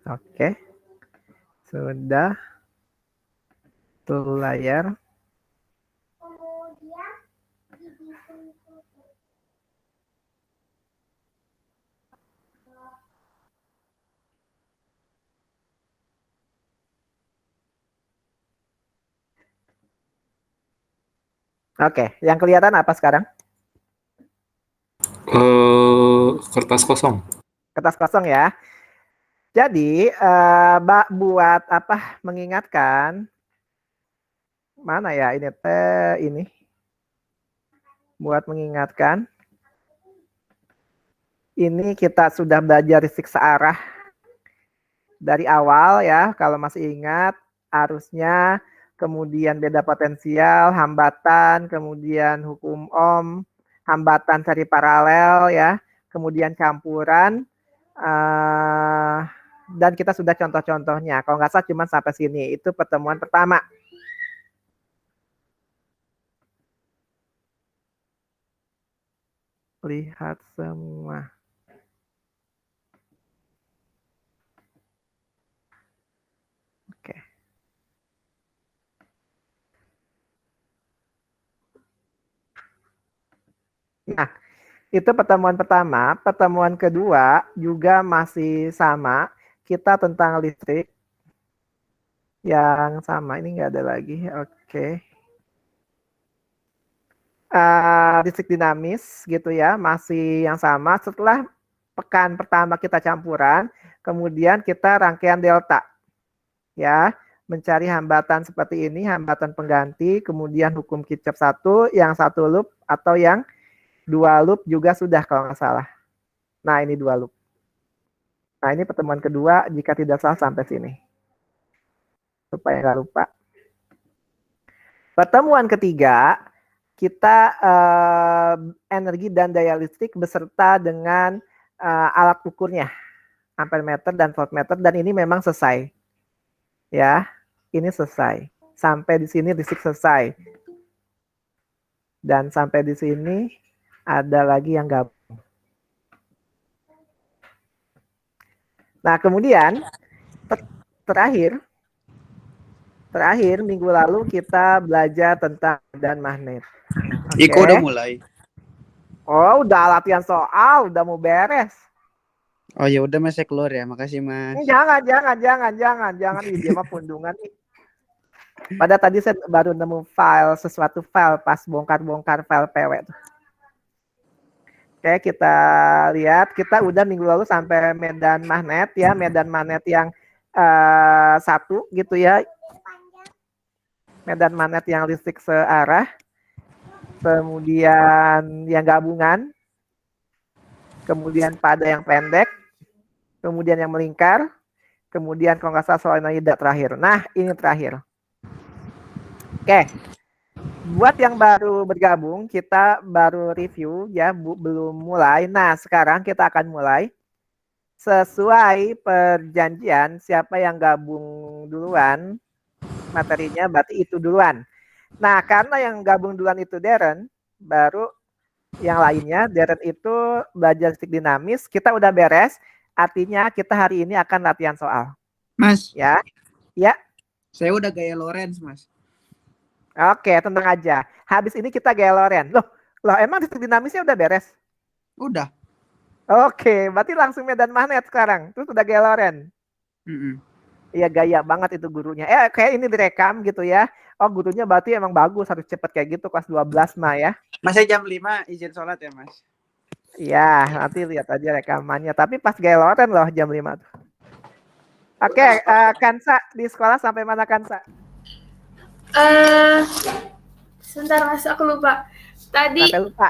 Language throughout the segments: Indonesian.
Oke. Sudah. Full layar. Oke, yang kelihatan apa sekarang? Kertas kosong. Kertas kosong ya. Jadi, buat apa? Mengingatkan, mana ya ini ini? Buat mengingatkan, ini kita sudah belajar listrik searah dari awal ya. Kalau masih ingat, arusnya, kemudian beda potensial, hambatan, kemudian hukum Ohm, hambatan seri paralel ya, kemudian campuran, dan kita sudah contoh-contohnya. Kalau nggak salah cuma sampai sini. Itu pertemuan pertama. Lihat semua. Oke. Nah, itu pertemuan pertama. Pertemuan kedua juga masih sama. Kita tentang listrik. Yang sama, ini nggak ada lagi. Oke. Listrik dinamis gitu ya, masih yang sama. Setelah pekan pertama kita campuran, kemudian kita rangkaian delta. Ya, mencari hambatan seperti ini, hambatan pengganti, kemudian hukum Kirchhoff 1, yang 1 loop atau yang 2 loop juga sudah kalau nggak salah. Nah, ini 2 loop. Nah, ini pertemuan kedua jika tidak salah sampai sini. Supaya nggak lupa. Pertemuan ketiga, kita energi dan daya listrik beserta dengan alat ukurnya, ampermeter dan voltmeter, dan ini memang selesai. Ya, ini selesai. Sampai di sini listrik selesai. Dan sampai di sini ada lagi yang gabung. Nah, kemudian terakhir minggu lalu kita belajar tentang medan magnet. Iko udah mulai. Oh, udah latihan soal, udah mau beres. Oh ya udah Mas, saya keluar ya. Makasih Mas. Jangan. Dia mah pundungan nih. Pada tadi saya baru nemu sesuatu file pas bongkar-bongkar file PW tuh. Oke, kita lihat. Kita udah minggu lalu sampai medan magnet ya, medan magnet yang 1 gitu ya. Medan magnet yang listrik searah. Kemudian yang gabungan. Kemudian pada yang pendek. Kemudian yang melingkar. Kemudian kalau nggak salah solenoid terakhir. Nah, ini terakhir. Oke. Buat yang baru bergabung, kita baru review ya, belum mulai. Nah, sekarang kita akan mulai. Sesuai perjanjian, siapa yang gabung duluan, materinya berarti itu duluan. Nah, karena yang gabung duluan itu Darren, baru yang lainnya, Darren itu belajar listrik dinamis, kita udah beres, artinya kita hari ini akan latihan soal. Mas. Ya. Saya udah gaya Lorenz, Mas. Oke, tenang aja. Habis ini kita gaya Lorenz. Loh, emang listrik dinamisnya udah beres? Udah. Oke, berarti langsung medan magnet sekarang. Terus udah gaya Lorenz. Iya, gaya banget itu gurunya. Kayak ini direkam gitu ya. Oh, gurunya berarti emang bagus, harus cepet kayak gitu kelas 12 mah ya. Mas, saya jam 5 izin sholat ya, Mas. Iya, nanti lihat aja rekamannya. Tapi pas gaya Lorenz loh jam 5 tuh. Oke, Kansa di sekolah sampai mana Kansa? Sebentar Mas, aku lupa. Tadi sampai lupa.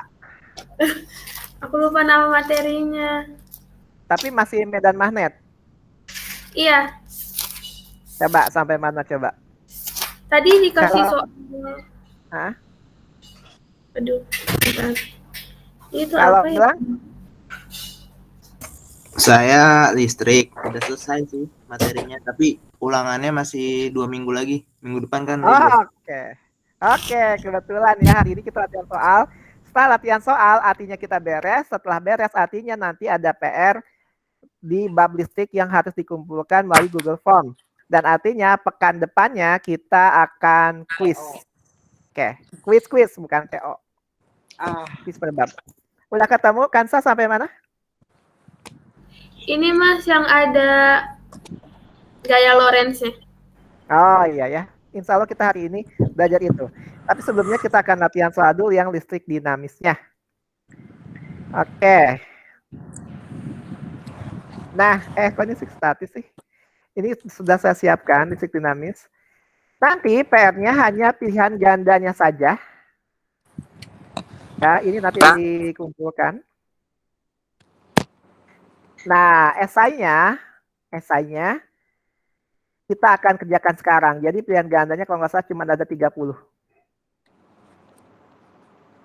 Aku lupa nama materinya. Tapi masih medan magnet? Iya. Coba sampai mana coba? Tadi dikasih soal. Hah? Aduh, bentar. Itu kalau apa ya? Bilang? Saya listrik, udah selesai sih materinya, tapi ulangannya masih 2 minggu lagi. Minggu depan kan libur. Oke, kebetulan ya hari ini kita latihan soal. Setelah latihan soal artinya kita beres, setelah beres artinya nanti ada PR di bab listrik yang harus dikumpulkan melalui Google Form. Dan artinya pekan depannya kita akan quiz. Oke, quiz bukan TO. Quiz per bab. Udah ketemu Kansa sampai mana? Ini Mas yang ada gaya Lorentz-nya. Oh iya ya. Insya Allah kita hari ini belajar itu. Tapi sebelumnya kita akan latihan soal dulu yang listrik dinamisnya. Oke. Nah, kok ini statis sih? Ini sudah saya siapkan listrik dinamis. Nanti PR-nya hanya pilihan gandanya saja. Ya, ini nanti dikumpulkan. Nah, esainya kita akan kerjakan sekarang. Jadi pilihan gandanya kalau nggak salah cuma ada 30.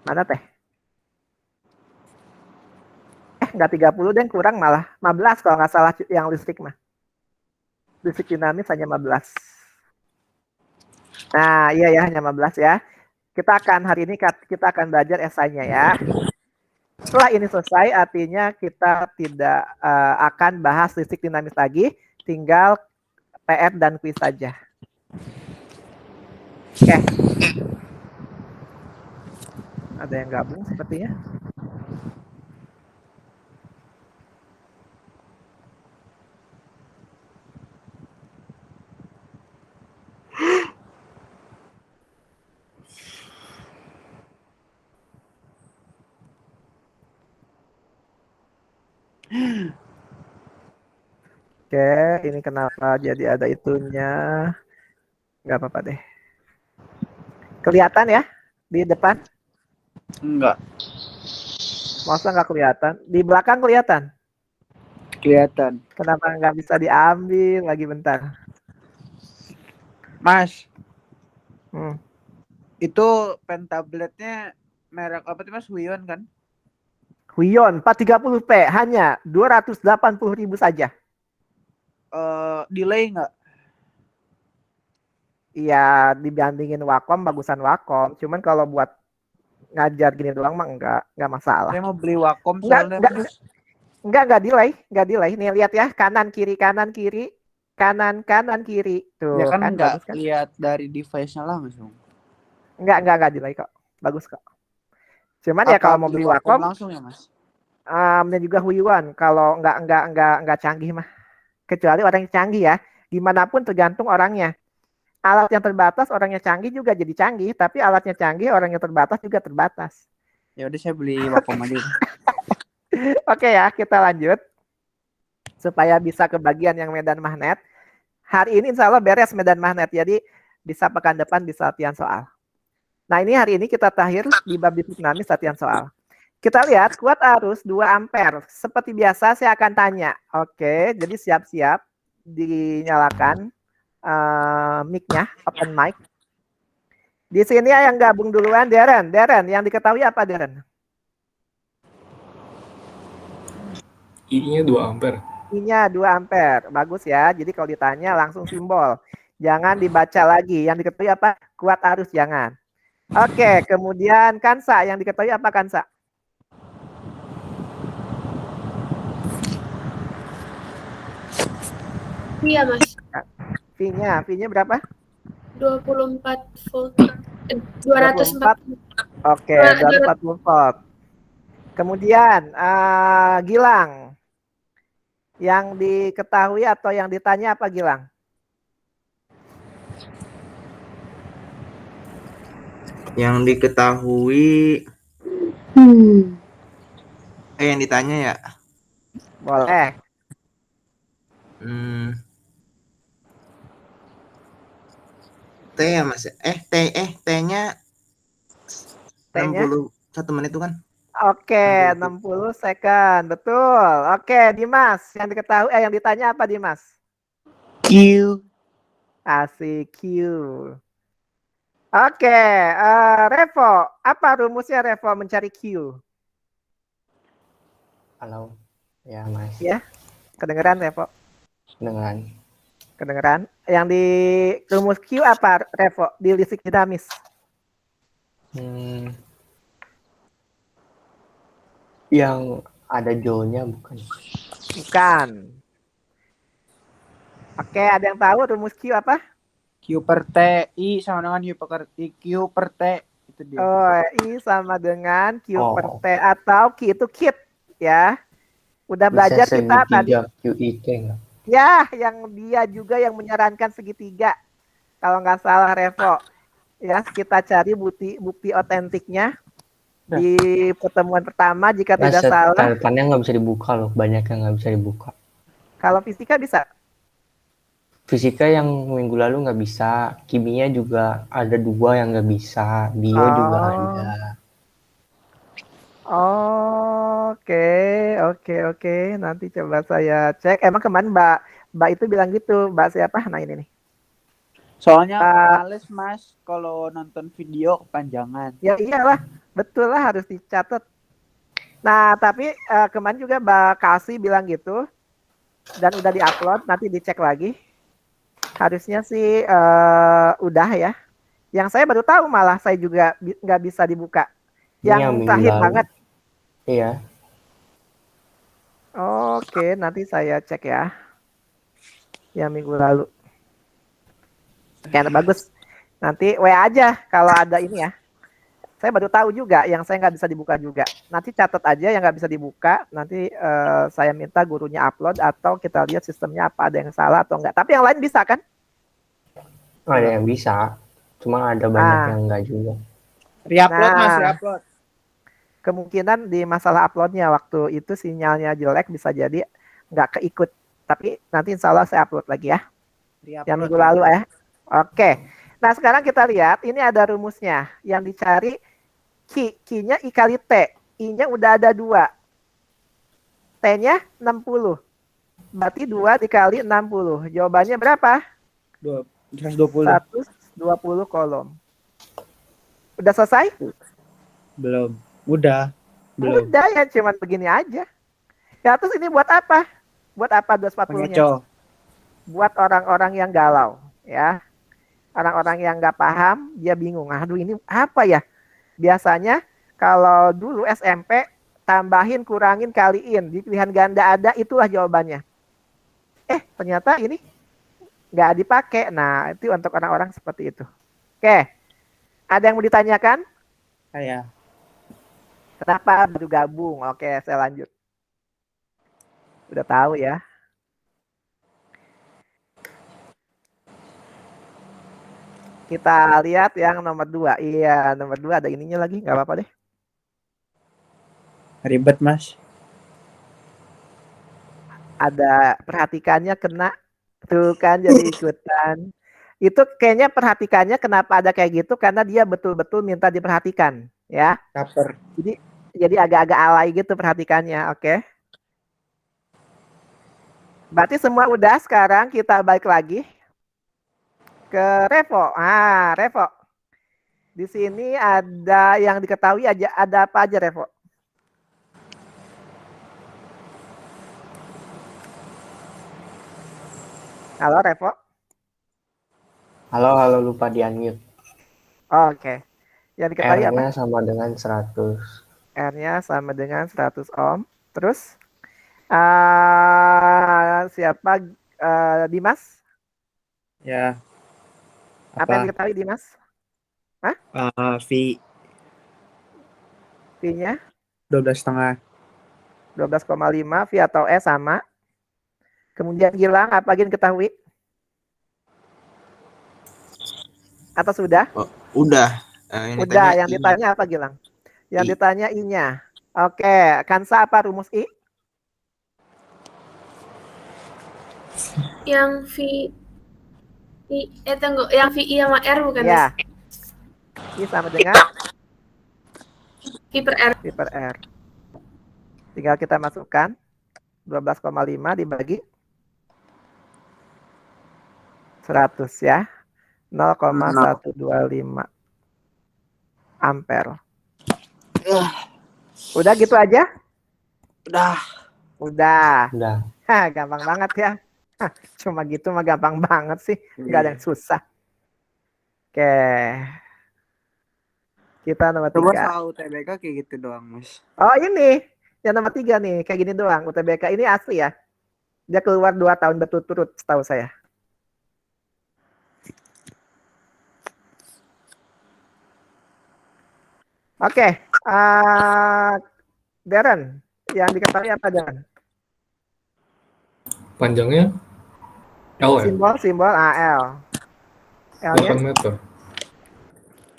Mana teh? Nggak 30 dan kurang malah 15 kalau nggak salah yang listrik mah. Listrik dinamis hanya 15. Nah, iya ya, hanya 15 ya. Hari ini kita akan belajar esainya ya. Setelah ini selesai, artinya kita tidak akan bahas listrik dinamis lagi, tinggal PR dan kuis saja. Oke. Ada yang gabung sepertinya. Oke, ini kenapa jadi ada itunya? Nggak apa-apa deh. Kelihatan ya di depan? Enggak. Masa nggak kelihatan? Di belakang kelihatan? Kelihatan. Kenapa nggak bisa diambil lagi bentar? Mas, Hmm. itu pen tabletnya merek apa tuh Mas? Huion kan? Huion 430p hanya 280.000 saja. Delay nggak? Iya, dibandingin Wacom bagusan Wacom. Cuman kalau buat ngajar gini doang mah enggak masalah. Saya mau beli Wacom Enggak, soalnya. enggak delay. Nih lihat ya, kanan kiri, kanan kiri. Tuh, Ya kan kan nggak bagus kan? lihat dari device-nya langsung. Enggak delay kok. Bagus kok. Cuman ya kalau mau beli Wacom langsung ya Mas. dan juga Huion kalau enggak canggih mah. Kecuali orang yang canggih ya. Gimana pun tergantung orangnya. Alat yang terbatas, orangnya canggih juga jadi canggih. Tapi alatnya canggih, orang yang terbatas juga terbatas. Ya udah saya beli Wacom aja. Oke ya, kita lanjut. Supaya bisa ke bagian yang medan magnet. Hari ini insya Allah beres medan magnet. Jadi bisa pekan depan bisa latihan soal. Nah ini hari ini kita terakhir di bab dinamis latihan soal. Kita lihat kuat arus 2 ampere. Seperti biasa saya akan tanya. Oke, jadi siap-siap dinyalakan mic-nya, open mic. Di sini yang gabung duluan Deren, yang diketahui apa Deren? I-nya 2 ampere. I-nya 2 ampere. Bagus ya. Jadi kalau ditanya langsung simbol. Jangan dibaca lagi. Yang diketahui apa? Kuat arus jangan. Oke, kemudian Kansa. Yang diketahui apa Kansa? Iya Mas. V-nya berapa? 24 volt. 240. Oke, 240 volt. Kemudian Gilang. Yang diketahui atau yang ditanya apa Gilang? Yang diketahui yang ditanya ya? Boleh. T ya Mas? T-nya 61 menit itu kan? Oke, 60 second. Betul. Oke, Dimas, yang diketahui yang ditanya apa Dimas? Q. Asik Q. Oke, Revo, apa rumusnya Revo mencari Q? Halo, ya Mas. Ya, kedengeran Revo? Kedengeran. Yang di rumus Q apa Revo di listrik dinamis? Yang ada joule-nya bukan? Bukan. Oke, ada yang tahu rumus Q apa? Q per T I sama dengan Q per T itu dia. Oh, I sama dengan Q per Oh. T atau Q itu kit ya. Udah Bisa belajar kita tadi. segitiga QIT nggak? Ya, yang dia juga yang menyarankan segitiga. Kalau nggak salah Revo. Ya, kita cari bukti otentiknya di pertemuan pertama jika Nah, tidak salah. catatannya nggak bisa dibuka loh. Banyak yang nggak bisa dibuka. Kalau fisika bisa. Fisika yang minggu lalu nggak bisa. Kimia juga ada 2 yang nggak bisa. Bio juga ada. Oke, oke. Nanti coba saya cek. Emang kemarin Mbak itu bilang gitu. Mbak siapa? Nah ini nih. Soalnya Mbak, males Mas kalau nonton video kepanjangan. ya iyalah, betul lah harus dicatat. Nah, tapi kemarin juga Mbak Kasih bilang gitu. Dan udah diupload, nanti dicek lagi. Harusnya sih udah ya. Yang saya baru tahu malah saya juga nggak bisa dibuka. Ini Yang yang minggu terakhir lalu. banget. Iya. Oke, nanti saya cek ya. Yang minggu lalu. Oke, bagus. Nanti WA aja kalau ada ini ya. Saya baru tahu juga yang saya nggak bisa dibuka juga. Nanti catat aja yang nggak bisa dibuka. Nanti saya minta gurunya upload atau kita lihat sistemnya apa ada yang salah atau enggak. Tapi yang lain bisa kan? Ada yang bisa. Cuma ada banyak Ah. yang enggak juga. Reupload Mas, Nah. reupload. Kemungkinan di masalah uploadnya waktu itu sinyalnya jelek bisa jadi nggak keikut. Tapi nanti insya Allah saya upload lagi ya. Yang minggu lalu ya. Oke. Nah sekarang kita lihat ini ada rumusnya. Yang dicari Q-nya I kali T. I-nya udah ada 2. T-nya 60. Berarti 2 dikali 60. Jawabannya berapa? 120. 120 kolom. Udah selesai? Belum. Udah. Belum. Udah ya, cuman begini aja. Ya terus ini buat apa? Buat apa 240-nya? Pengecoh. Buat orang-orang yang galau, ya. Orang-orang yang nggak paham, dia bingung. Aduh ini apa ya? Biasanya kalau dulu SMP, tambahin, kurangin, kaliin. Di pilihan ganda ada, itulah jawabannya. Ternyata ini nggak dipakai. Nah, itu untuk orang-orang seperti itu. Oke. Ada yang mau ditanyakan? Saya. Kenapa baru gabung? Oke, saya lanjut. Udah tahu ya. Kita lihat yang nomor 2. Iya, nomor 2 ada ininya lagi. Nggak apa-apa deh. Ribet Mas. Ada perhatikannya kena. Tuh kan jadi ikutan. Itu kayaknya perhatikannya kenapa ada kayak gitu. Karena dia betul-betul minta diperhatikan. Ya. Caper. Jadi agak-agak alay gitu perhatikannya. Oke. Berarti semua udah, sekarang kita balik lagi ke Revo. Revo. Di sini ada yang diketahui aja, ada apa aja Revo? Halo Revo. Halo, lupa di-unmute. Oke. Yang diketahui apa? R-nya sama dengan 100. R-nya sama dengan 100 ohm. Terus siapa? Dimas? Ya. Apa yang diketahui Dimas? V. V-nya 12,5. 12,5. V atau S sama. Kemudian Gilang, apa lagi yang diketahui? Atau sudah? Udah. Udah, yang ditanya apa Gilang? Yang ditanya I-nya. Oke, Kansa apa rumus I? Yang tunggu, yang VI sama R bukan? Ya. I sama dengan V per R. V per R. Tinggal kita masukkan 12,5 dibagi 100 ya. 0,125 ampere. Udah gitu aja? Udah. Gampang banget ya. Cuma gitu mah gampang banget sih. Nggak ada yang susah. Oke. Kita nomor 3. Coba soal UTBK kayak gitu doang Mas. Oh ini. Yang nomor 3 nih. Kayak gini doang. UTBK ini asli ya. Dia keluar 2 tahun berturut-turut setahu saya. Oke, Darren, yang diketahui apa Darren? Panjangnya L ya? Simbol L. L-nya? 8 meter.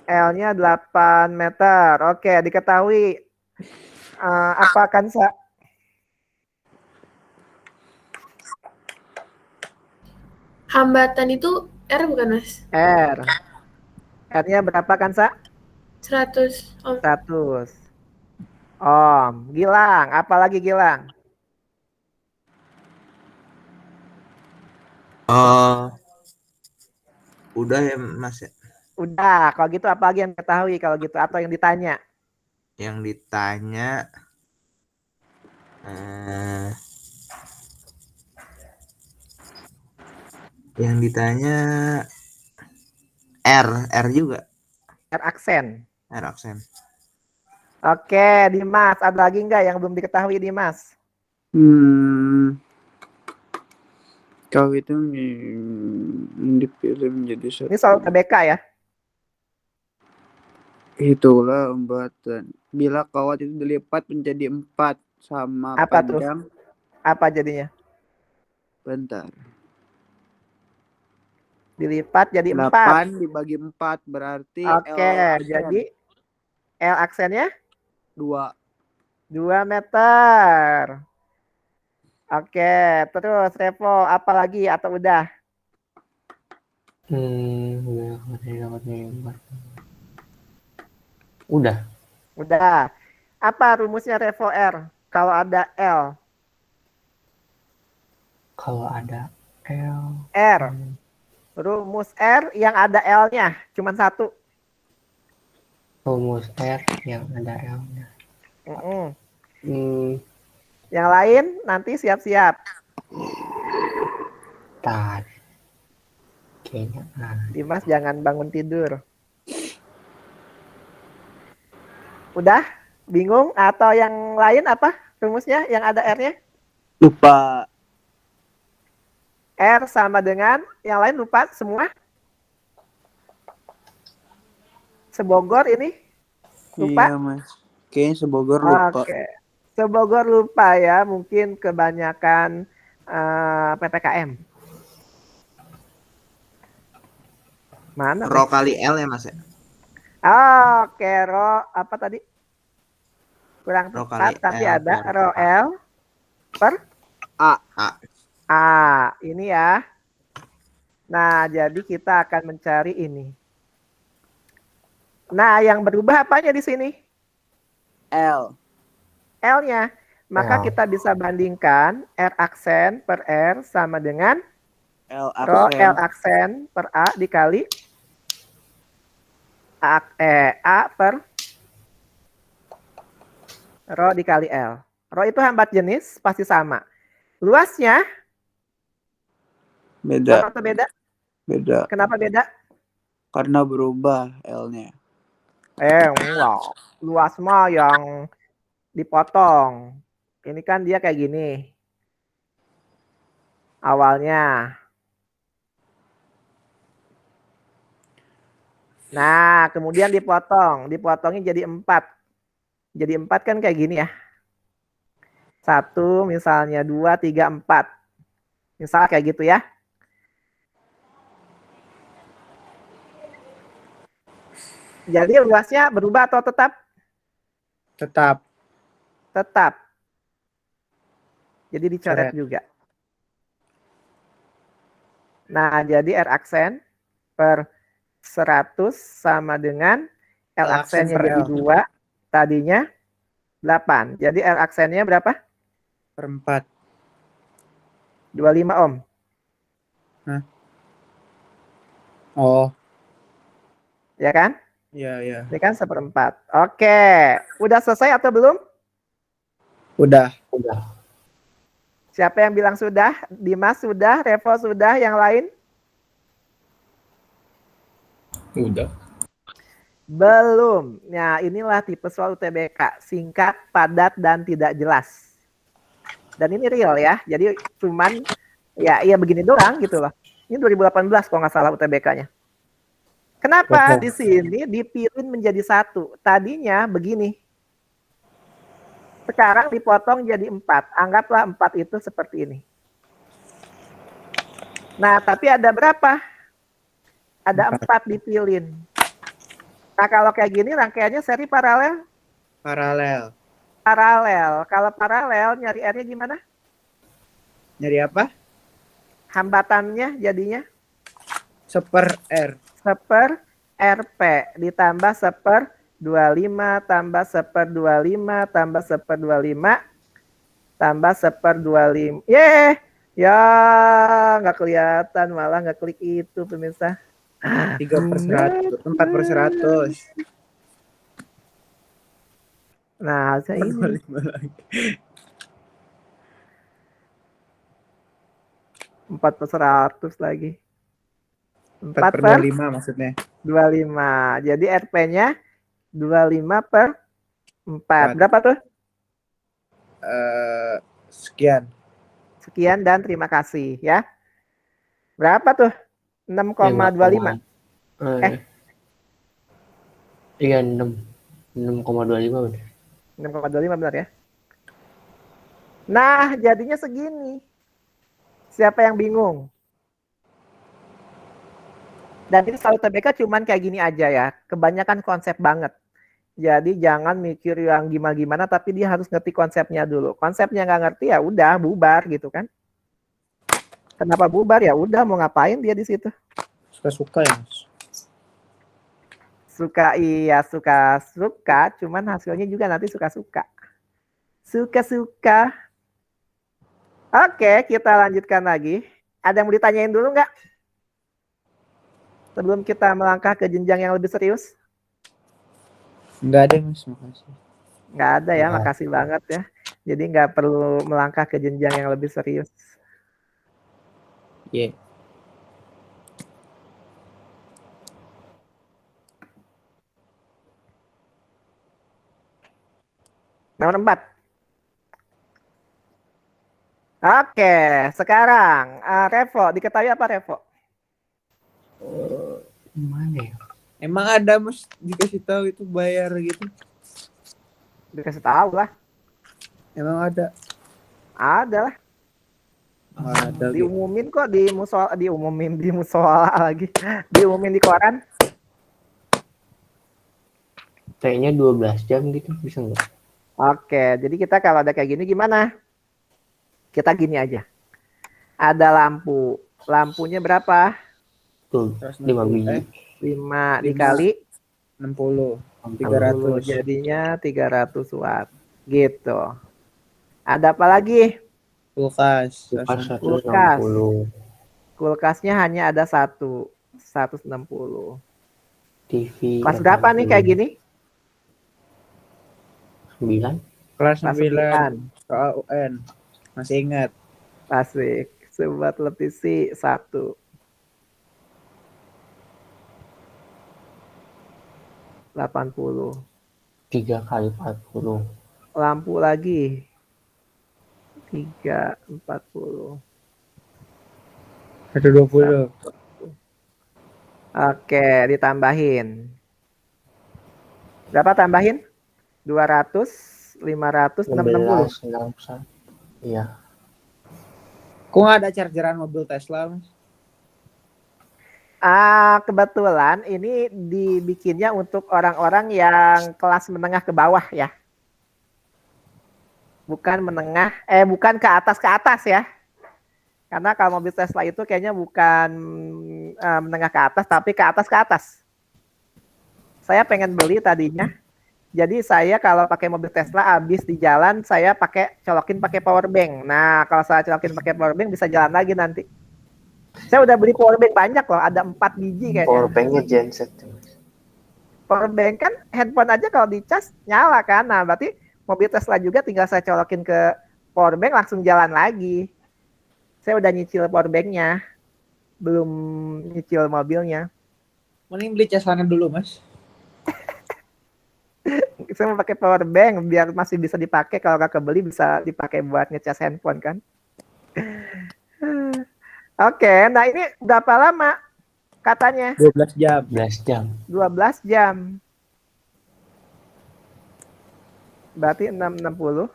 L-nya 8 meter. Oke, diketahui apa Kansa? Hambatan itu R bukan, Mas? R. R-nya berapa Kansa? 100 Om. 100. Gilang, apalagi Gilang? Udah ya Mas ya. Udah, kalau gitu apa lagi yang diketahui kalau gitu atau yang ditanya? Yang ditanya R juga. R aksen. R aksen. Oke, Dimas, ada lagi nggak yang belum diketahui Dimas? Kau itu dipilih menjadi satu. Ini soal TBK ya? Itulah hambatan. Bila kawat itu dilipat menjadi 4 sama Apa tuh? panjang. Apa jadinya? Bentar. Dilipat jadi 4. 8 dibagi 4 berarti Oke, L aksen jadi L aksennya 2. 2 meter. Oke, terus Revo, apa lagi atau udah? Udah. Udah. Apa rumusnya Revo R? Kalau ada L. Kalau ada L. R. Rumus R yang ada L-nya. Cuman 1. Rumus R yang ada L-nya. Yang lain nanti siap-siap. Tar. Kayaknya. Dimas jangan bangun tidur. Udah? Bingung? Atau yang lain apa rumusnya yang ada R-nya? Lupa. R sama dengan yang lain lupa semua? Sebogor ini? Lupa? Iya Mas. Kayaknya sebogor lupa. Oke. Sebogor lupa ya, mungkin kebanyakan PPKM. Mana? Ro kali L ya Mas ya? Oke, Ro apa tadi? Kurang Ro tepat, kali tapi L ada per Ro A. L per A. A. Ini ya. Nah, jadi kita akan mencari ini. Nah, yang berubah apanya di sini? L. L-nya. Maka L. kita bisa bandingkan R aksen per R sama dengan L Ro aksen. L aksen per A dikali A per Ro dikali L. Ro itu hambat jenis pasti sama. Luasnya Beda. sama atau beda? Beda. Kenapa beda? Karena berubah L-nya. Enggak. Luas mah yang dipotong. Ini kan dia kayak gini. Awalnya. Nah, kemudian dipotong. Dipotongnya jadi 4. Jadi 4 kan kayak gini ya. 1, misalnya 2, 3, 4. Misal kayak gitu ya. Jadi luasnya berubah atau tetap? Tetap. Tetap. Jadi dicoret Coret. juga. Nah, jadi R aksen per 100 sama dengan L L aksen aksennya per jadi L. 2, tadinya 8. Jadi L aksennya berapa? Per 4. 25 ohm. Oh. Ya kan? Iya. Ini kan 1/4. Oke. Udah selesai atau belum? Udah. Siapa yang bilang sudah? Dimas sudah, Revo sudah, yang lain? Udah. Belum. Nah, inilah tipe soal UTBK. Singkat, padat, dan tidak jelas. Dan ini real ya. Jadi cuman ya begini doang gitu loh. Ini 2018 kalau nggak salah UTBK-nya. Kenapa di sini dipilih menjadi 1? Tadinya begini. Sekarang dipotong jadi 4. Anggaplah 4 itu seperti ini. Nah, tapi ada berapa? Ada 4 dipilih. Nah, kalau kayak gini rangkaiannya seri paralel? Paralel. Paralel. Kalau paralel nyari R-nya gimana? Nyari apa? Hambatannya jadinya? Seper R. Seper RP ditambah seper 25 tambah seper 25 tambah seper 25 tambah seper 25. Ya nggak kelihatan, malah nggak klik itu pemirsa. 3/100, 4/100. Nah, saya ini 4/100 lagi. 4/25 maksudnya. 25. Jadi RP-nya 25/4. Berapa tuh? Sekian. Sekian dan terima kasih ya. Berapa tuh? 6,25. Iya 6,25 benar. 6,25 benar ya. Nah, jadinya segini. Siapa yang bingung? Dan ini selalu TBK cuman kayak gini aja ya. Kebanyakan konsep banget. Jadi jangan mikir yang gimana-gimana, tapi dia harus ngerti konsepnya dulu. Konsepnya nggak ngerti ya udah bubar gitu kan. Kenapa bubar? Ya udah mau ngapain dia di situ? Suka-suka ya. Suka iya suka-suka, cuman hasilnya juga nanti suka-suka. Suka-suka. Oke, kita lanjutkan lagi. Ada yang mau ditanyain dulu nggak? Sebelum kita melangkah ke jenjang yang lebih serius? Enggak ada, Mas. Makasih. Nggak ada ya, makasih banget ya. Jadi nggak perlu melangkah ke jenjang yang lebih serius. Iya. Nomor 4. Oke, sekarang Revo, diketahui apa Revo? Mana ya? Emang ada, Mas, dikasih tahu itu bayar gitu? Dikasih tahu lah. Emang ada? Ada lah. Ada gitu. Diumumin kok di musola, di musola lagi. Diumumin di koran. Kayaknya 12 jam gitu bisa nggak? Oke, jadi kita kalau ada kayak gini gimana? Kita gini aja. Ada lampu. Lampunya berapa? Tuh, 5 biji. 5 dikali 60. 300. 300. Jadinya 300 watt. Gitu. Ada apa lagi? Kulkas. Kulkas 160. 160. Kulkasnya hanya ada 160. TV. Kelas berapa nih kayak gini? 9. Kelas Kelas 9. Soal UN. Masih ingat. Asik. Sebuah televisi 1. 80. 3 kali 40. Lampu lagi 3, 40. 120. Oke, ditambahin. Berapa tambahin? 200, 500, 660. 16, 61. Iya. Kok nggak ada chargeran mobil Tesla, Mas? Kebetulan ini dibikinnya untuk orang-orang yang kelas menengah ke bawah ya. Bukan bukan ke atas ya. Karena kalau mobil Tesla itu kayaknya bukan menengah ke atas, tapi ke atas. Saya pengen beli tadinya. Jadi saya kalau pakai mobil Tesla habis di jalan saya colokin pakai power bank. Nah, kalau saya colokin pakai power bank bisa jalan lagi nanti. Saya udah beli power bank banyak loh, ada 4 biji kayaknya. Power banknya genset. Power bank kan handphone aja kalau dicas nyala kan. Nah, berarti mobil Tesla juga tinggal saya colokin ke power bank langsung jalan lagi. Saya udah nyicil power banknya, belum nyicil mobilnya. Mending beli casannya dulu, Mas. Saya mau pakai power bank biar masih bisa dipakai, kalau nggak kebeli bisa dipakai buat ngecas handphone kan. Oke, nah ini berapa lama katanya? 12 jam. 12 jam. 12 jam. Berarti 660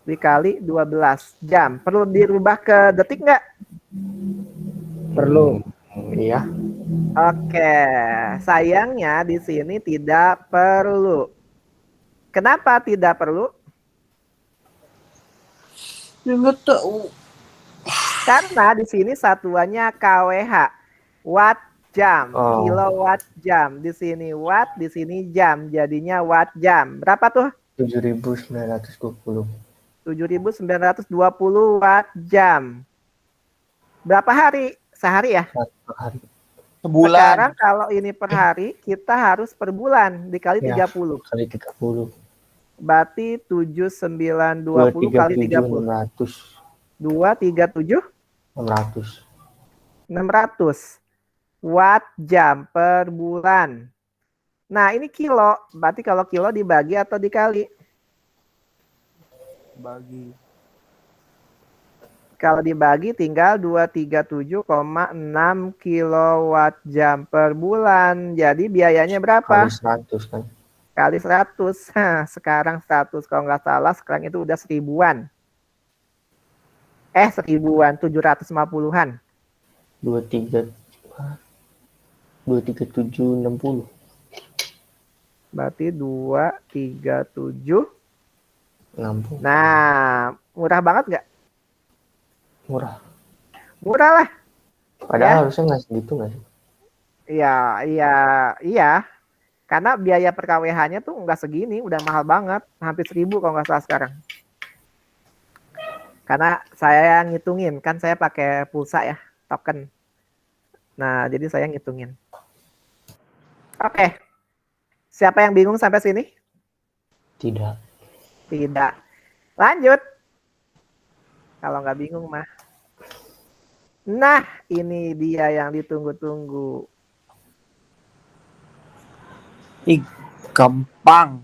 dikali 12 jam. Perlu dirubah ke detik nggak? Perlu. Iya. Oke, sayangnya di sini tidak perlu. Kenapa tidak perlu? Nggak tahu. Karena di sini satuannya kWh, watt jam, Oh. kilowatt jam. Di sini watt, di sini jam, jadinya watt jam. Berapa tuh? 7.920. 7.920 watt jam. Berapa hari? Sehari ya? Satu hari. Sekarang kalau ini per hari, kita harus per bulan dikali Ya. 30. Kali 30. Berarti 7.920 kali 30. 600. 237 600. 600 watt jam per bulan. Nah, ini kilo. Berarti kalau kilo dibagi atau dikali? Bagi. Kalau dibagi tinggal 237,6 kilowatt jam per bulan. Jadi biayanya berapa? Kali 100 kan. Kali 100. Sekarang 100 kalau nggak salah. Sekarang itu udah 1000-an. 1000-an, 750-an. 23760. Berarti 237. 60. Nah, murah banget nggak? Murah. Murah lah. Padahal harusnya nggak segitu nggak sih? Iya. Karena biaya per kWh-nya tuh nggak segini, udah mahal banget. Hampir 1000 kalau nggak salah sekarang. Karena saya ngitungin, kan saya pakai pulsa ya, token. Nah, jadi saya ngitungin. Oke. Siapa yang bingung sampai sini? Tidak. Tidak. Lanjut. Kalau nggak bingung mah. Nah, ini dia yang ditunggu-tunggu. Gampang.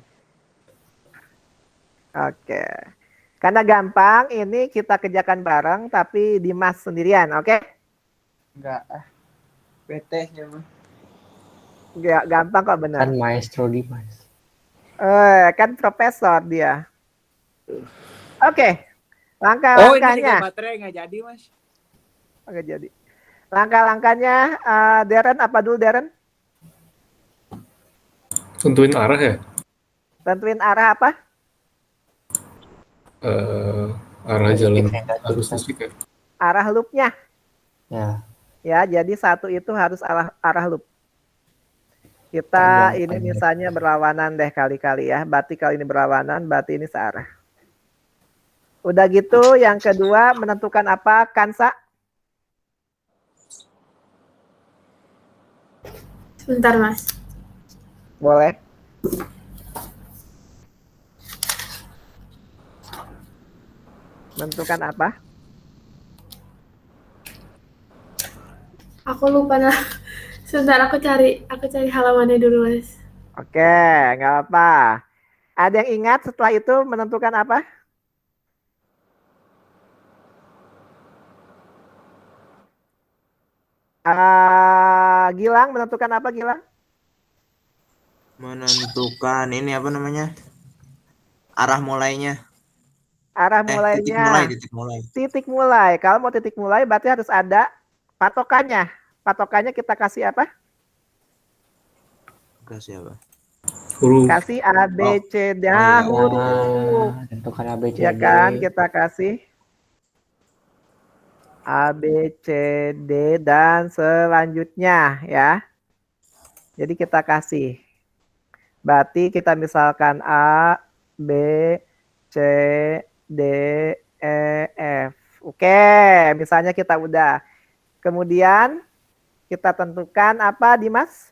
Oke. Karena gampang, ini kita kerjakan bareng, tapi Dimas sendirian, oke? Enggak. PT-nya mah. Nggak gampang kok, benar. Kan maestro Dimas. Kan profesor dia. Oke. Oh, ini Langkah-langkahnya. juga baterai nggak jadi, Mas. Oke, jadi. Langkah-langkahnya, Darren, apa dulu Darren? Tentuin arah ya. Tentuin arah apa? Arah jalan Negatif, arus kan? listrik ya. Arah loopnya. Ya. Ya, jadi satu itu harus arah loop. Kita Panjang, ini panjang. misalnya berlawanan deh kali-kali ya. Berarti kalau ini berlawanan, berarti ini searah. Udah gitu, yang kedua menentukan apa, Kansa? Sebentar, Mas. Boleh. Menentukan apa? Aku lupa nah. Sebentar, aku cari halamannya dulu, Mas. Oke, nggak apa. Ada yang ingat setelah itu menentukan apa? Gilang, menentukan apa Gilang? Menentukan ini apa namanya? Arah mulainya. Arah Titik mulainya. mulai, titik mulai. Titik mulai. Kalau mau titik mulai berarti harus ada patokannya. Patokannya kita kasih apa? Kasih apa? Huruf. Kasih A, B, C, D. Oh, iya. Huruf. Tentukan ABCD. Ya kan, kita kasih A, B, C, D, dan selanjutnya ya. Jadi kita kasih. Berarti kita misalkan A, B, C, D, E, F. Oke, misalnya kita udah. Kemudian kita tentukan apa, Dimas?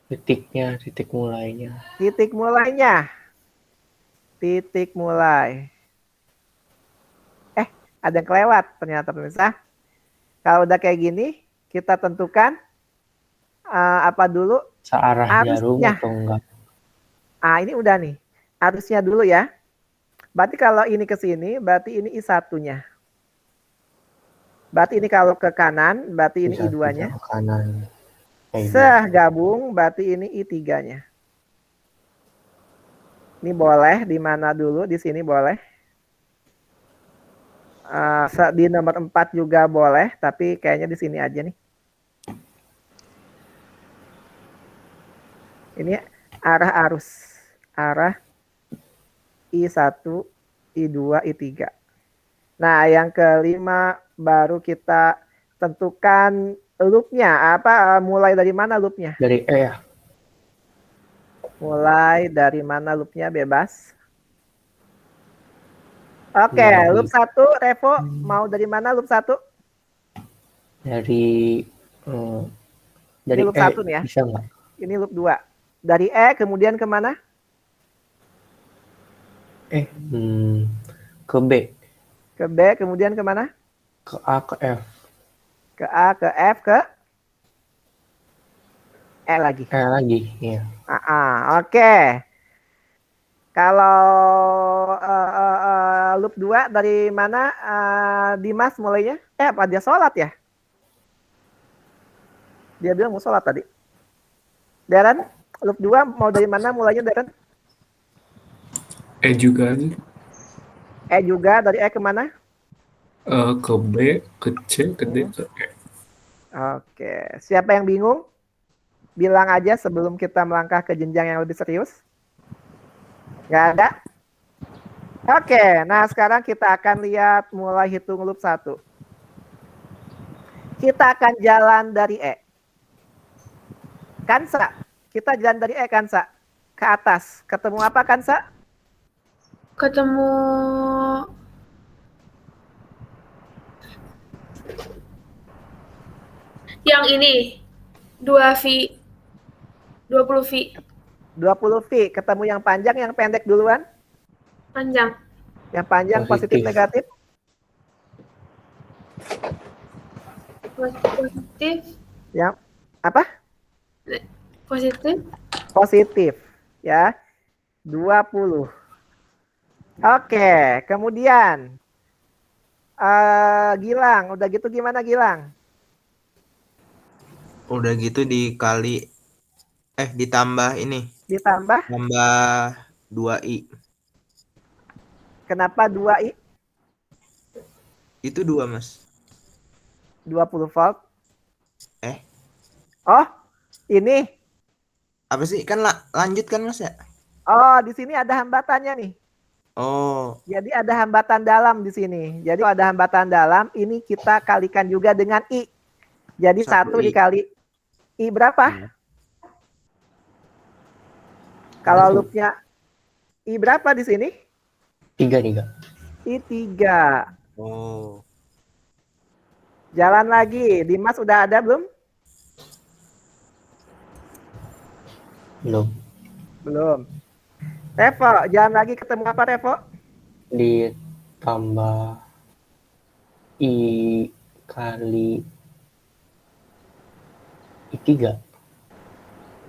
Titiknya, titik mulainya. Titik mulainya. Titik mulai. Ada yang kelewat ternyata pemirsa. Kalau udah kayak gini, kita tentukan apa dulu? Searah jarum Arusnya. atau enggak? Ini udah nih. Arusnya dulu ya. Berarti kalau ini ke sini, berarti ini I1-nya. Berarti ini kalau ke kanan, berarti ini Bisa I2-nya. ke kanan. Segabung, berarti ini I3-nya. Ini boleh di mana dulu? Di sini boleh. Di nomor 4 juga boleh, tapi kayaknya di sini aja nih. Ini arah arus. Arah I1, I2, I3. Nah, yang kelima baru kita tentukan loopnya. Mulai dari mana loopnya? Dari E ya. Mulai dari mana loopnya, bebas. Oke, Dari- loop 1, Revo, mau dari mana loop 1? Dari dari Ini loop E 1 nih ya. bisa nggak? Ini loop 2. Dari E kemudian kemana? Ke B, Ke B, kemudian kemana? ke A, ke F, Ke A, ke F, ke E lagi. E lagi, ya. Oke. Kalau loop 2 dari mana Dimas mulainya? Apa dia sholat ya? Dia bilang mau sholat tadi. Darren, loop 2 mau dari mana mulainya, Darren? E juga nih. E juga, dari E kemana? Ke B, ke C, ke D, ke E. Oke, siapa yang bingung? Bilang aja sebelum kita melangkah ke jenjang yang lebih serius. Nggak ada? Oke, nah sekarang kita akan lihat mulai hitung loop 1. Kita akan jalan dari E. Kansa, kita jalan dari E, Kansa. Ke atas, ketemu apa, Kansa? Ketemu yang ini 2 V 20 V 20 V, ketemu yang panjang, yang pendek duluan. panjang. Yang panjang positif, Positif. negatif. Positif, Yang apa? positif. Positif, ya. 20. Oke, kemudian Gilang, udah gitu gimana Gilang? Udah gitu ditambah ini, Ditambah, tambah 2i. kenapa 2i? Itu 2, Mas. 20 volt. Eh. Oh, ini. Apa sih? Kan lanjut kan, Mas ya? Oh, di sini ada hambatannya nih. Oh, Jadi ada hambatan dalam di sini. Jadi kalau ada hambatan dalam, ini kita kalikan juga dengan I. Jadi 1 1 I. dikali I berapa? Iya. Kalau loopnya I berapa di sini? 3 nih, Kak. I 3. Oh. Jalan lagi. Dimas udah ada belum? Belum. Belum. Revo, jalan lagi ketemu apa, Revo? Ditambah I kali I3.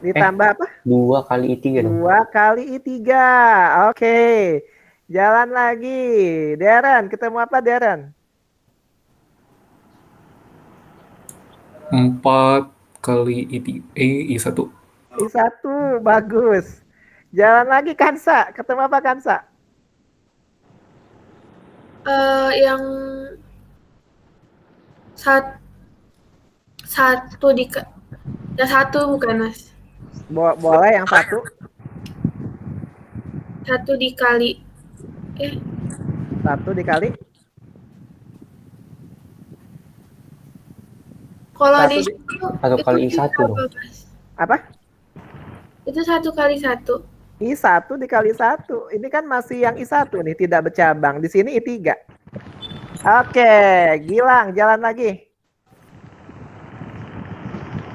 Ditambah apa? 2 kali I3 dong. 2 kali I3. Oke. Jalan lagi. Darren, ketemu apa, Darren? 4 kali I1. I1, bagus. Jalan lagi, Kansa. Ketemu apa, Kansa? Yang satu yang satu bukan, Mas. Boleh yang 1. 1 dikali 1 dikali. kalau Satu di di- situ 1 kali itu I1 dong. berapa, Mas? Apa? Itu 1 kali 1. I1 dikali 1. Ini kan masih yang I1 nih, tidak bercabang. Di sini I3. Oke, Gilang, jalan lagi.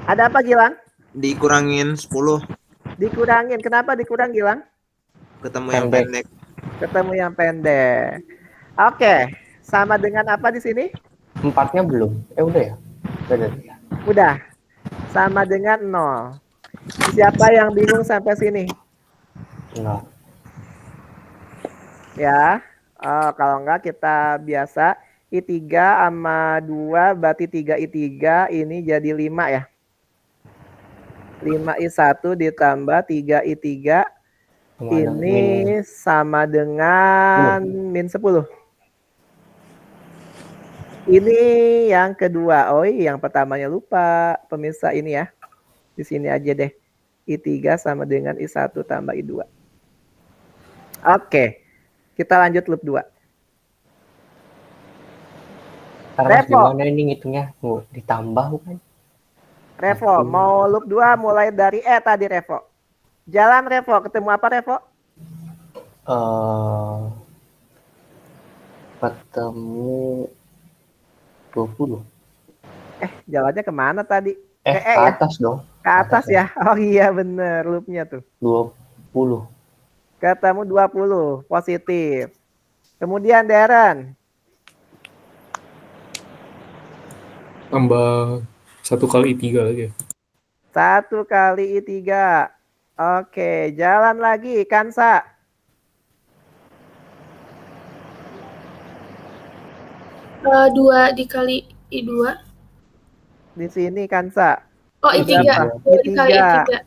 Ada apa, Gilang? Dikurangin 10, Dikurangin. Kenapa dikurang, Gilang? ketemu yang Pendek. pendek. Ketemu yang pendek. Oke, sama dengan apa di sini? 4-nya belum. Udah ya? Udah. Udah. Sama dengan 0. Siapa yang bingung sampai sini? Enggak. Ya. Oh, kalau enggak kita biasa I3 sama 2 berarti 3I3 ini jadi 5 ya. 5I1 ditambah 3I3 Sama ada ini min sama dengan min 10. Ini yang kedua. Oh, yang pertamanya lupa. Pemirsa ini ya. Di sini aja deh. I3 sama dengan I1 tambah I2. Oke. Kita lanjut loop 2. Sekarang Mas Revo. gimana ini ngitungnya? Ditambah bukan? Revo, mau loop 2 mulai dari tadi Revo. Jalan Revo, ketemu apa Revo? Ketemu 20. Jalannya kemana tadi? Ke ya? atas dong. Ke atas ya? Oh iya bener loopnya tuh. 20. Ketemu 20, positif. Kemudian Darren. Tambah 1 kali 3 lagi ya. 1 kali I3. Oke, jalan lagi Kansa. Dua dikali I2. Di sini Kansa. Oh, I3. Berapa? Dua dikali I3. I3.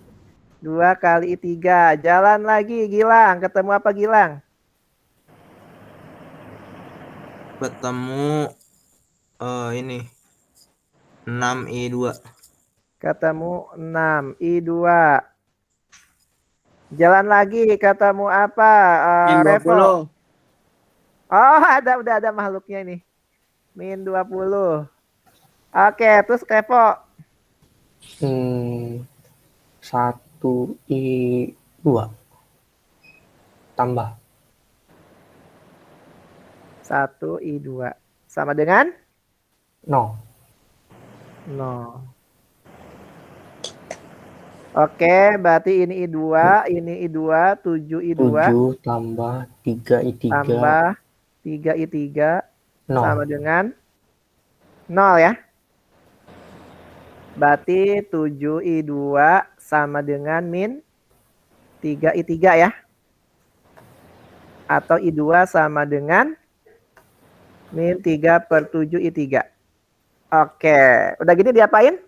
2 kali I3. Jalan lagi Gilang. Ketemu apa Gilang? Ketemu ini 6I2. Ketemu 6 I2. Jalan lagi ketemu apa? Min Revo. 20. Oh, udah ada makhluknya ini. Min 20. Oke, terus Revo. 1I2 tambah 1 I2 sama dengan 0. 0. Oke, berarti ini I2, ini I2, 7 I2 7 tambah 3I3 tambah 3I3 sama 0. dengan 0 ya. Berarti 7I2 sama dengan min 3I3 ya. Atau I2 sama dengan min 3/7I3. Oke, udah gini diapain?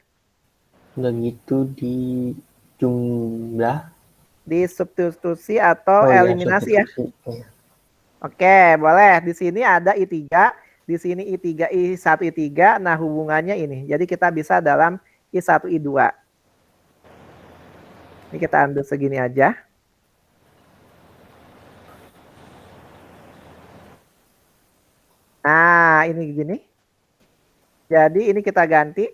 Udah gitu di jumlah. Di substitusi atau iya, eliminasi ya. substitusi. Iya. Oke, boleh. Di sini ada I3, di sini I3, I1, I3. Nah, hubungannya ini. Jadi kita bisa dalam I1, I2. Ini kita ambil segini aja. Nah, ini gini. Jadi ini kita ganti.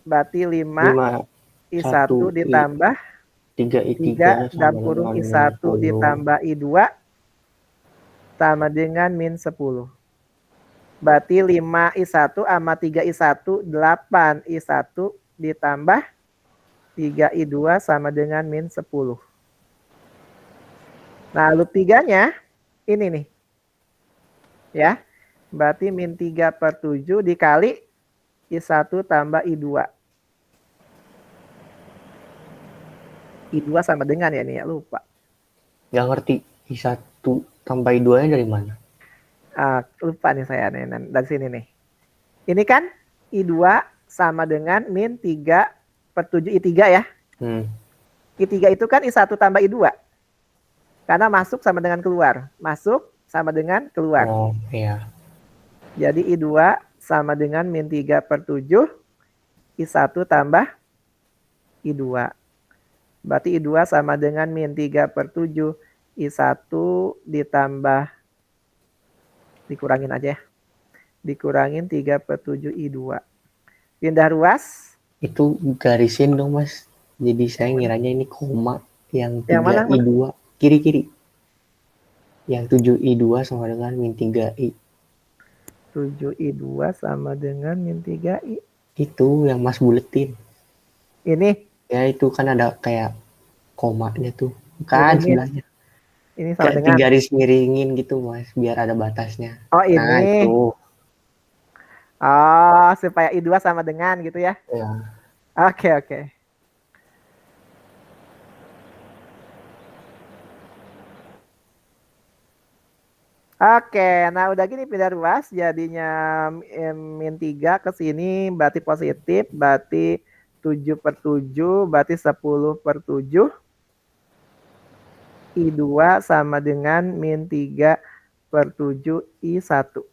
Berarti 5 I1 ditambah 3 dalam kurung I1 ditambah I2 sama dengan min 10. Berarti 5 I1 sama 3 I1, 8 I1 ditambah 3 I2 sama dengan min 10. Nah, loop 3-nya ini nih. Ya. Berarti min 3/7 dikali I1 tambah I2. I2 sama dengan ya nih ya, lupa. Gak ngerti I1 tambah I2-nya dari mana? Lupa nih saya nih, dari sini nih. Ini kan I2 sama dengan min 3/7 I3 ya. I3 itu kan I1 tambah I2. Karena masuk sama dengan keluar. Masuk sama dengan keluar. Oh, iya. Jadi I2 sama dengan min 3/7 I1 tambah I2. Berarti I2 sama dengan min 3/7 I1 ditambah, dikurangin aja ya. Dikurangin 3/7 I2. Pindah ruas. Itu garisin dong Mas. Jadi saya ngiranya ini koma. Yang 3 mana, Mas? I2. Kiri-kiri. Yang 7 I2 sama dengan min 3I. 7 I2 sama dengan min 3I. Itu yang Mas buletin. Ini? Ya itu kan ada kayak komanya tuh. Kan sebelahnya. Ini sama Kayak dengan? garis miringin gitu Mas. Biar ada batasnya. Oh ini. Nah itu. Oh, supaya I2 sama dengan gitu ya. Ya. Oke. Oke, nah udah gini pindah ruas jadinya min 3 ke sini berarti positif, berarti 7/7 berarti 10/7. I2 sama dengan min 3/7 I1.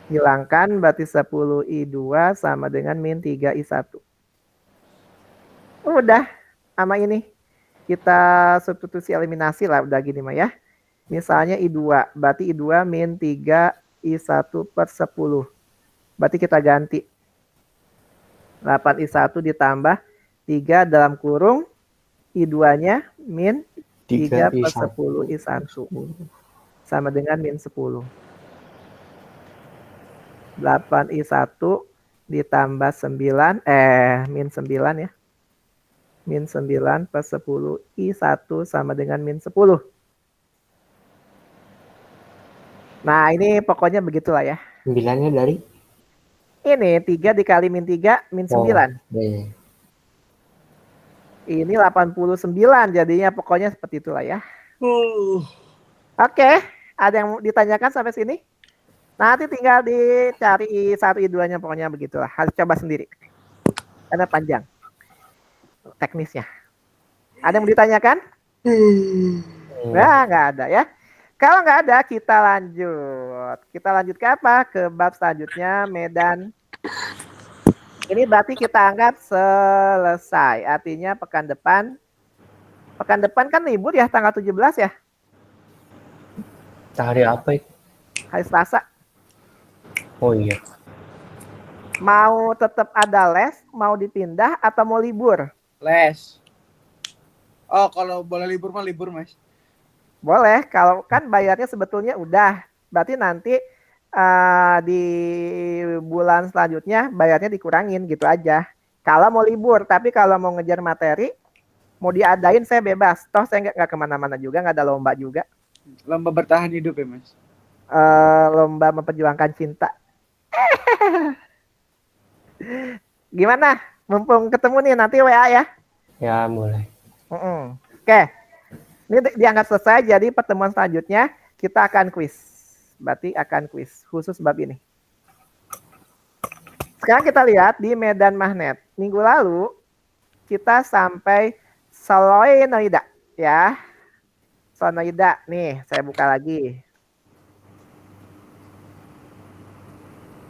Hilangkan berarti 10 I2 sama dengan min 3 I1. Udah, sama ini. Kita substitusi eliminasi lah udah gini mah ya. Misalnya I2, berarti I2 min 3 I1/10. Berarti kita ganti. 8 I1 ditambah 3 dalam kurung I2-nya min 3/10 I1. Sama dengan min 10. 8 I1 ditambah 9, min 9 ya. Min 9/10 I1 sama dengan min 10. Nah, ini pokoknya begitulah ya. 9-nya dari? Ini 3 dikali min 3, min 9. Iya. Ini 89, jadinya pokoknya seperti itulah ya. Oke, ada yang mau ditanyakan sampai sini? Nanti tinggal dicari I1, I2-nya, pokoknya begitulah. Harus coba sendiri. Karena panjang teknisnya. Ada yang mau ditanyakan? Nah, nggak ada ya. Kalau nggak ada, kita lanjut. Kita lanjut ke apa? Ke bab selanjutnya, Medan. Ini berarti kita anggap selesai. Artinya pekan depan. Pekan depan kan libur ya, tanggal 17 ya? Hari apa itu? Hari Selasa. Oh iya. Mau tetap ada les, mau dipindah, atau mau libur? Les. Oh, kalau boleh libur mah libur, Mas. Boleh, kalau kan bayarnya sebetulnya udah. Berarti nanti di bulan selanjutnya bayarnya dikurangin gitu aja. Kalau mau libur, tapi kalau mau ngejar materi, mau diadain saya bebas. Toh saya nggak kemana-mana juga, nggak ada lomba juga. Lomba bertahan hidup ya, Mas. Lomba memperjuangkan cinta. Gimana? Mumpung ketemu nih, nanti WA ya. Ya, boleh. Oke. Ini dianggap selesai, jadi pertemuan selanjutnya kita akan kuis. Berarti akan kuis khusus bab ini. Sekarang kita lihat di medan magnet. Minggu lalu kita sampai solenoida ya. Solenoida nih, saya buka lagi.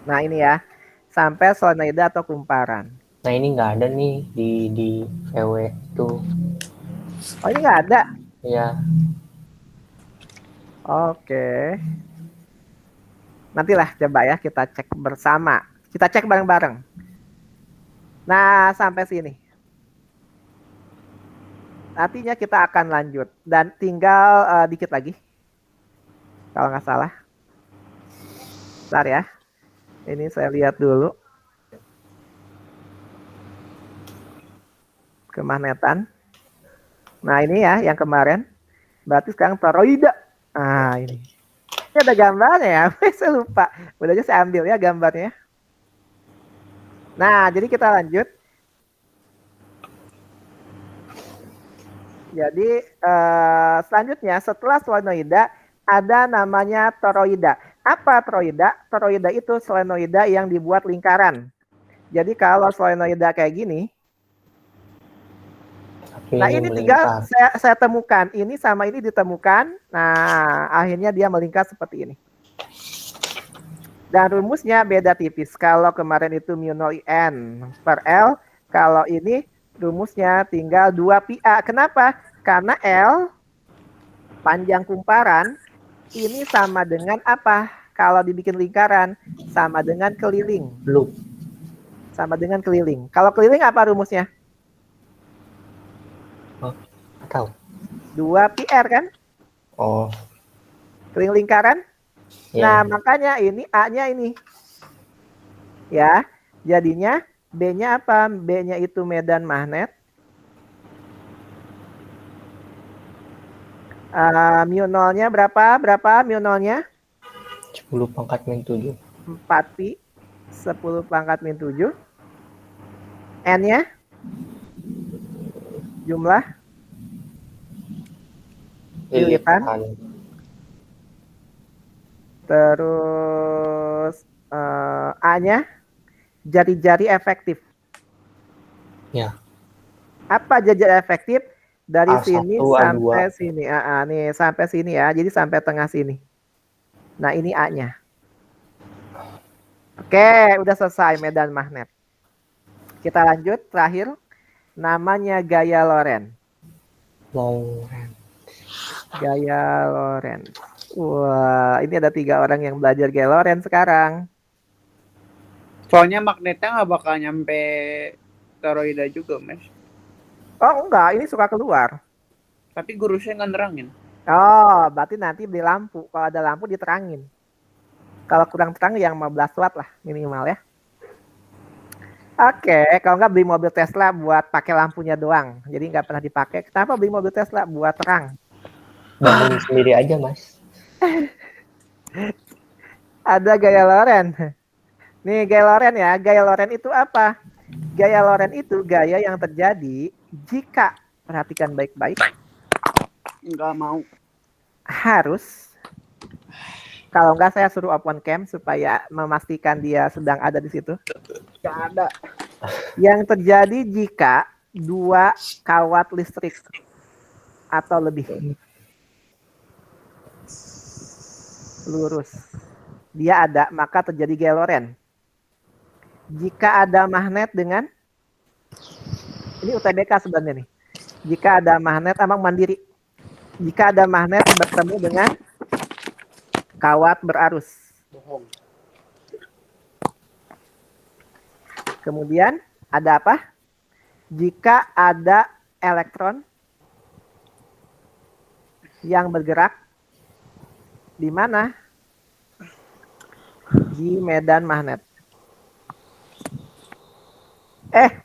Nah, ini ya. Sampai solenoida atau kumparan. Nah, ini nggak ada nih di VW tuh. Oh, ini nggak ada. Ya, Oke. Nantilah coba ya kita cek bersama. Kita cek bareng-bareng. Nah, sampai sini. Artinya kita akan lanjut. Dan tinggal dikit lagi. Kalau nggak salah. Bentar ya. Ini saya lihat dulu. Kemagnetan. Nah, ini ya yang kemarin. Berarti sekarang toroida. Ah, ini. Ini ada gambarnya ya. Saya lupa. Udah aja saya ambil ya gambarnya. Nah, jadi kita lanjut. Jadi selanjutnya setelah solenoida ada namanya toroida. Apa toroida? Toroida itu solenoida yang dibuat lingkaran. Jadi kalau solenoida kayak gini, nah ini tinggal saya temukan. Ini sama ini ditemukan. Nah, akhirnya dia melingkar seperti ini. Dan rumusnya beda tipis. Kalau kemarin itu mu0 N per L. Kalau ini rumusnya tinggal 2 pi A. Kenapa? Karena L, panjang kumparan, ini sama dengan apa? Kalau dibikin lingkaran, sama dengan keliling. loop. Sama dengan keliling. Kalau keliling apa rumusnya? Tahu. 2 PR kan? Oh, Keliling lingkaran. ya. Nah, makanya ini A-nya ini. Ya, jadinya B-nya apa? B-nya itu medan magnet. Mu0-nya berapa? Berapa mu0-nya? 10 pangkat min 7. 4 pi. 10 pangkat min 7. N-nya? Jumlah? Lilitan? Terus A-nya jari-jari efektif. Ya. Apa jari-jari efektif? Dari A1, sini A2. sampai sini. Nih sampai sini ya. Jadi sampai tengah sini. Nah, ini A-nya. Oke, udah selesai medan magnet. Kita lanjut terakhir. Namanya gaya Lorentz. Lorentz. Gaya Lorentz. Wah, ini ada 3 orang yang belajar gaya Lorentz sekarang. Soalnya magnetnya nggak bakal nyampe toroida juga, Mas. Oh enggak, ini suka keluar. Tapi guru saya nggak nerangin. Oh, berarti nanti beli lampu. Kalau ada lampu diterangin. Kalau kurang terang yang 15 watt lah minimal ya. Oke, kalau nggak beli mobil Tesla buat pakai lampunya doang. Jadi nggak pernah dipakai. Kenapa beli mobil Tesla? Buat terang. Bangun sendiri aja, Mas. Ada gaya Lorentz. Nih gaya Lorentz ya. Gaya Lorentz itu apa? Gaya Lorentz itu gaya yang terjadi jika, perhatikan baik-baik, Nggak mau. harus, kalau nggak saya suruh open cam supaya memastikan dia sedang ada di situ. Nggak ada. Yang terjadi jika 2 kawat listrik atau lebih lurus dia ada, maka terjadi gaya Lorentz. Jika ada magnet dengan, ini UTBK sebenarnya nih. Jika ada magnet, emang mandiri. Jika ada magnet bertemu dengan kawat berarus. Kemudian ada apa? Jika ada elektron yang bergerak di mana? Di medan magnet.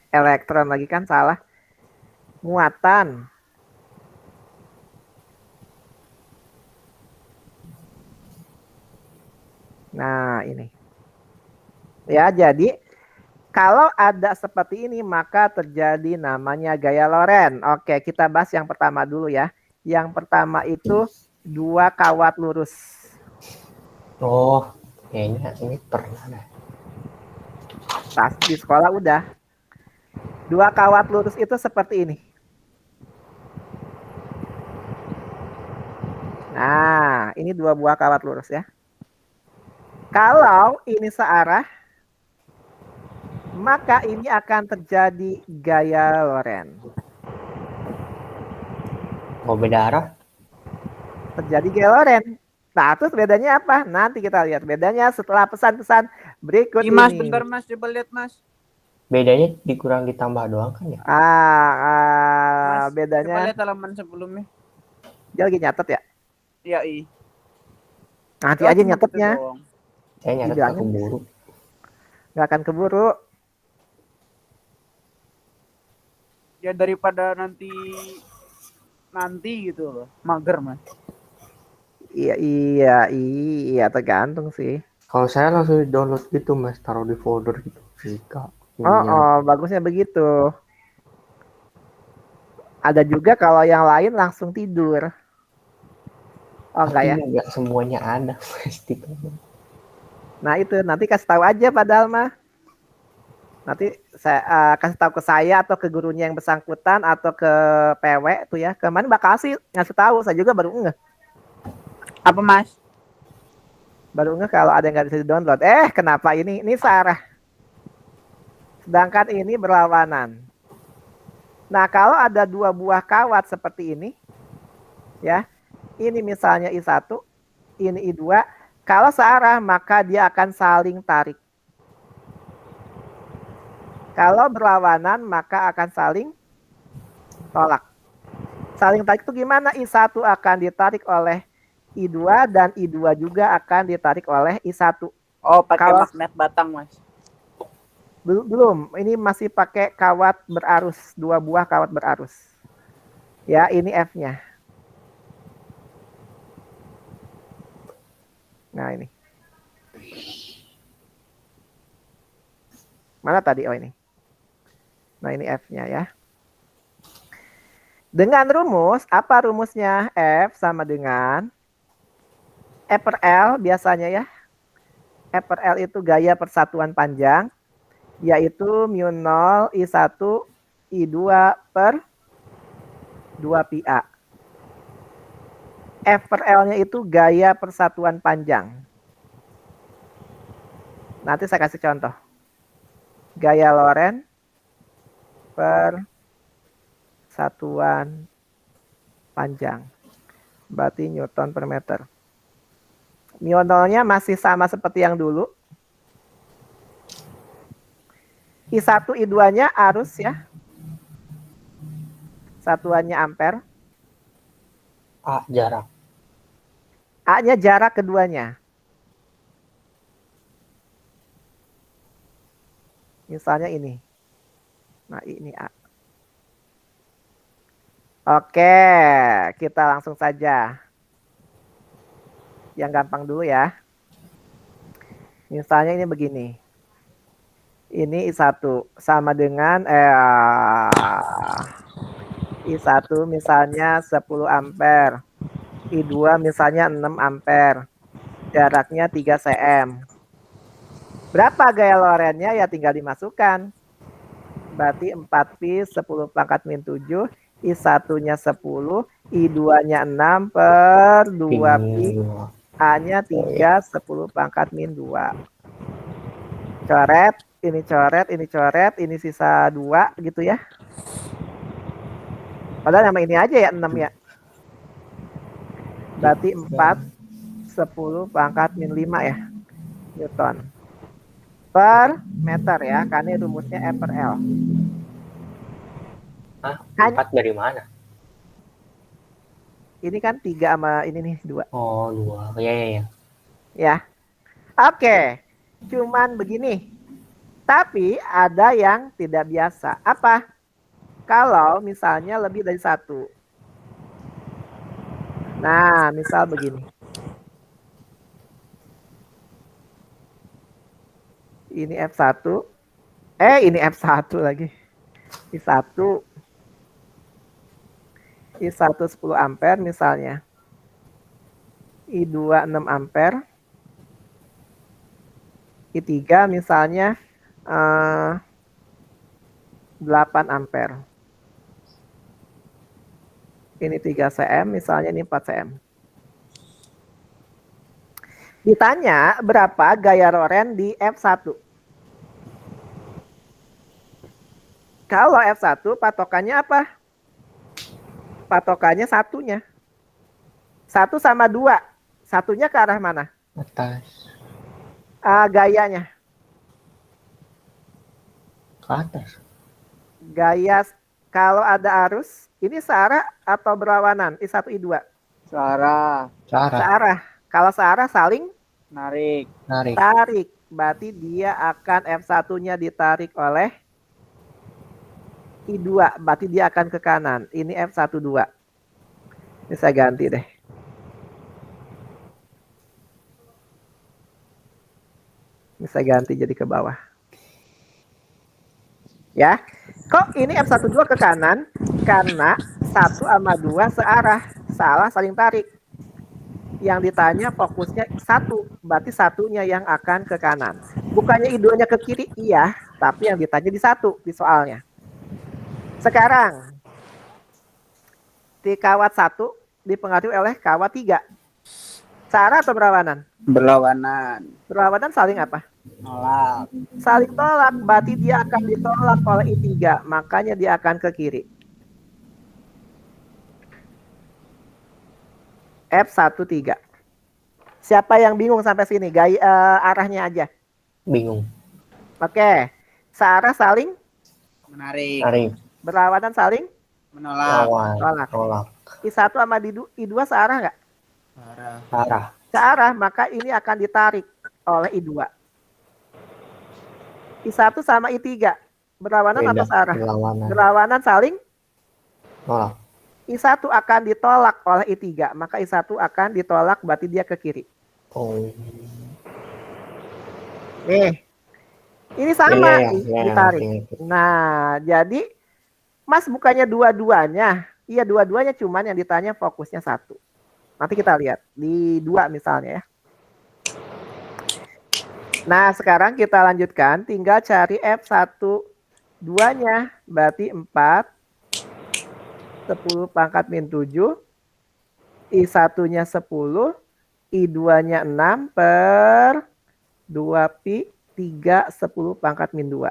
Elektron lagi kan salah. Muatan. Nah, ini. Ya, jadi kalau ada seperti ini maka terjadi namanya gaya Lorentz. Oke, kita bahas yang pertama dulu ya. Yang pertama itu 2 kawat lurus. Oh, kayaknya ini pernah deh. Pas di sekolah udah. 2 kawat lurus itu seperti ini. Nah, ini 2 buah kawat lurus ya. Kalau ini searah, maka ini akan terjadi gaya Lorentz. Mau beda arah? Terjadi gaya Lorentz. Nah, terus bedanya apa? Nanti kita lihat bedanya setelah pesan-pesan berikut Ih, Mas, ini. bentar Mas, coba lihat Mas. Bedanya dikurang ditambah doang kan ya? Mas, coba Bedanya lihat halaman sebelumnya. dia lagi nyatet ya. Ya, Nanti aja cuma nyatetnya. gitu doang. Saya nyatet Dibilangin. aku keburu. Nggak akan keburu. Ya daripada nanti gitu loh. Mager, Mas. Iya, tergantung sih. Kalau saya langsung download gitu, Mas, taruh di folder gitu. Fisika. Oh, bagusnya begitu. Ada juga kalau yang lain langsung tidur. Oh, enggak ya? Enggak semuanya ada, pasti. Nah, itu nanti kasih tahu aja padahal mah. Nanti saya kasih tahu ke saya atau ke gurunya yang bersangkutan atau ke PW tuh ya. Kemarin bakal ngasih tahu, saya juga baru ngeh. Apa, Mas? Baru ngeh kalau ada yang nggak bisa di-download. Kenapa ini? Ini searah. Sedangkan ini berlawanan. Nah, kalau ada 2 buah kawat seperti ini, ya, ini misalnya I1, ini I2, kalau searah maka dia akan saling tarik. Kalau berlawanan maka akan saling tolak. Saling tarik itu gimana? I1 akan ditarik oleh I2 dan I2 juga akan ditarik oleh I1. Oh, pakai Kalau- magnet batang, Mas. Belum, ini masih pakai kawat berarus, 2 buah kawat berarus. Ya, ini F-nya. Nah, ini. Mana tadi? Oh, ini. Nah, ini F-nya ya. Dengan rumus, apa rumusnya? F sama dengan E per L biasanya ya. E per L itu gaya persatuan panjang, yaitu mu 0 I1 I2 per 2 pi A. F per L-nya itu gaya persatuan panjang. Nanti saya kasih contoh. Gaya Lorentz per satuan panjang. Berarti Newton per meter. Mu 0-nya masih sama seperti yang dulu. I1, I2-nya arus ya. Satuannya ampere. A jarak. A-nya jarak keduanya. Misalnya ini. Nah, ini A. Oke, kita langsung saja. Yang gampang dulu ya. Misalnya ini begini. Ini I1 sama dengan I1 misalnya 10 ampere. I2 misalnya 6 ampere. Jaraknya 3 cm. Berapa gaya Lorentz-nya ya tinggal dimasukkan. Berarti 4pi 10 pangkat min 7. I1-nya 10. I2-nya 6 per 2pi. A-nya 3 10 pangkat min 2. Coret. Ini coret, ini coret, ini sisa 2 gitu ya. Padahal nama ini aja ya 6 ya. Berarti 4 10 pangkat min 5 ya. Newton. Per meter ya. Karena rumusnya E per L. Hah? 4 dari mana? Ini kan 3 sama ini nih 2. Oh, 2. Ya. Ya. Oke. Cuman begini. Tapi ada yang tidak biasa. Apa? Kalau misalnya lebih dari 1. Nah, misal begini. Ini F1. Ini F1 lagi. I1. I1 10 ampere misalnya. I2 6 ampere. I3 misalnya 8 ampere. Ini 3 cm, misalnya ini 4 cm. Ditanya berapa gaya Lorentz di F1. Kalau F1 patokannya apa? Patokannya satunya. 1 sama 2. Satunya ke arah mana? Atas. Gayanya. Ke atas. Gaya kalau ada arus, ini searah atau berlawanan? I1, I2. Searah. Searah. Kalau searah saling Narik. tarik. Berarti dia akan F1-nya ditarik oleh I2. Berarti dia akan ke kanan. Ini F1, 2. Ini saya ganti deh. Ini saya ganti jadi ke bawah. Ya, kok ini F1, 2 ke kanan? Karena 1 sama 2 searah, salah saling tarik. Yang ditanya fokusnya 1, berarti satunya yang akan ke kanan. Bukannya I2-nya ke kiri, iya, tapi yang ditanya di 1 di soalnya. Sekarang, di kawat 1 dipengaruhi oleh kawat 3. Searah atau berlawanan? Berlawanan. Berlawanan saling apa? Nolak. Saling tolak, berarti dia akan ditolak oleh I3, makanya dia akan ke kiri. F1, 3. Siapa yang bingung sampai sini? Gaya arahnya aja. Bingung. Oke. Searah saling Menarik. Tarik. berlawanan saling Menolak. tolak. Tolak. I1 sama I2 searah nggak? Searah. Arah. Searah, maka ini akan ditarik oleh I2. I1 sama I3 berlawanan atau searah? Berlawanan. Berlawanan saling Tolak. I1 akan ditolak oleh I3, maka I1 akan ditolak, berarti dia ke kiri. Oh. Nih, ini sama, Ya, ditarik. ngerti. Nah, jadi Mas bukannya dua-duanya. Iya, dua-duanya, cuman yang ditanya fokusnya 1. Nanti kita lihat di 2 misalnya ya. Nah, sekarang kita lanjutkan. Tinggal cari F1 2-nya. Berarti 4. 10 pangkat min 7. I1-nya 10. I2-nya 6 per 2 pi 3 10 pangkat min 2.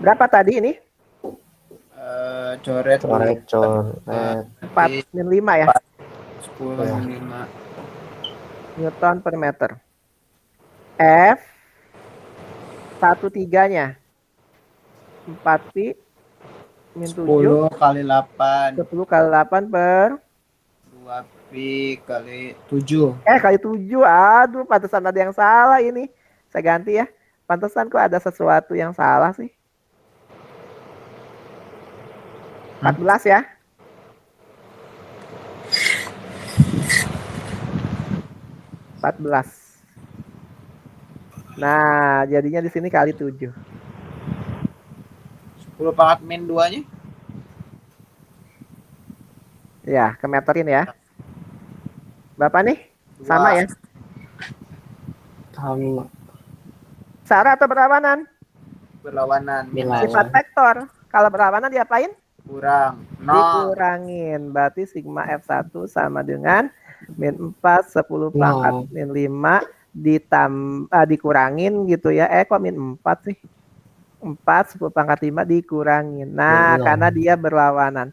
Berapa tadi ini? Coret Coret. 4 min 5 ya. 10 min 5. Newton per meter. F 1/3-nya 4 pi min 7. 10 kali 8. 10 kali 8 per 2 pi kali 7. kali 7. Aduh, pantesan ada yang salah ini. Saya ganti ya. Pantesan kok ada sesuatu yang salah sih. 14 ya. Nah, jadinya di sini kali 7. 10 pangkat min 2-nya. Ya, kemeterin ya. Berapa nih? Sama ya. Sama. Sarah atau berlawanan? Berlawanan. Berlawanan. Sifat vektor. Kalau berlawanan diapain? Kurang. 0. Dikurangin. Berarti sigma F1 sama dengan min 4 10 pangkat min 5 dikurangin gitu ya. Kok min 4 sih? 4 10 pangkat 5 dikurangin. Nah, Iya. karena dia berlawanan.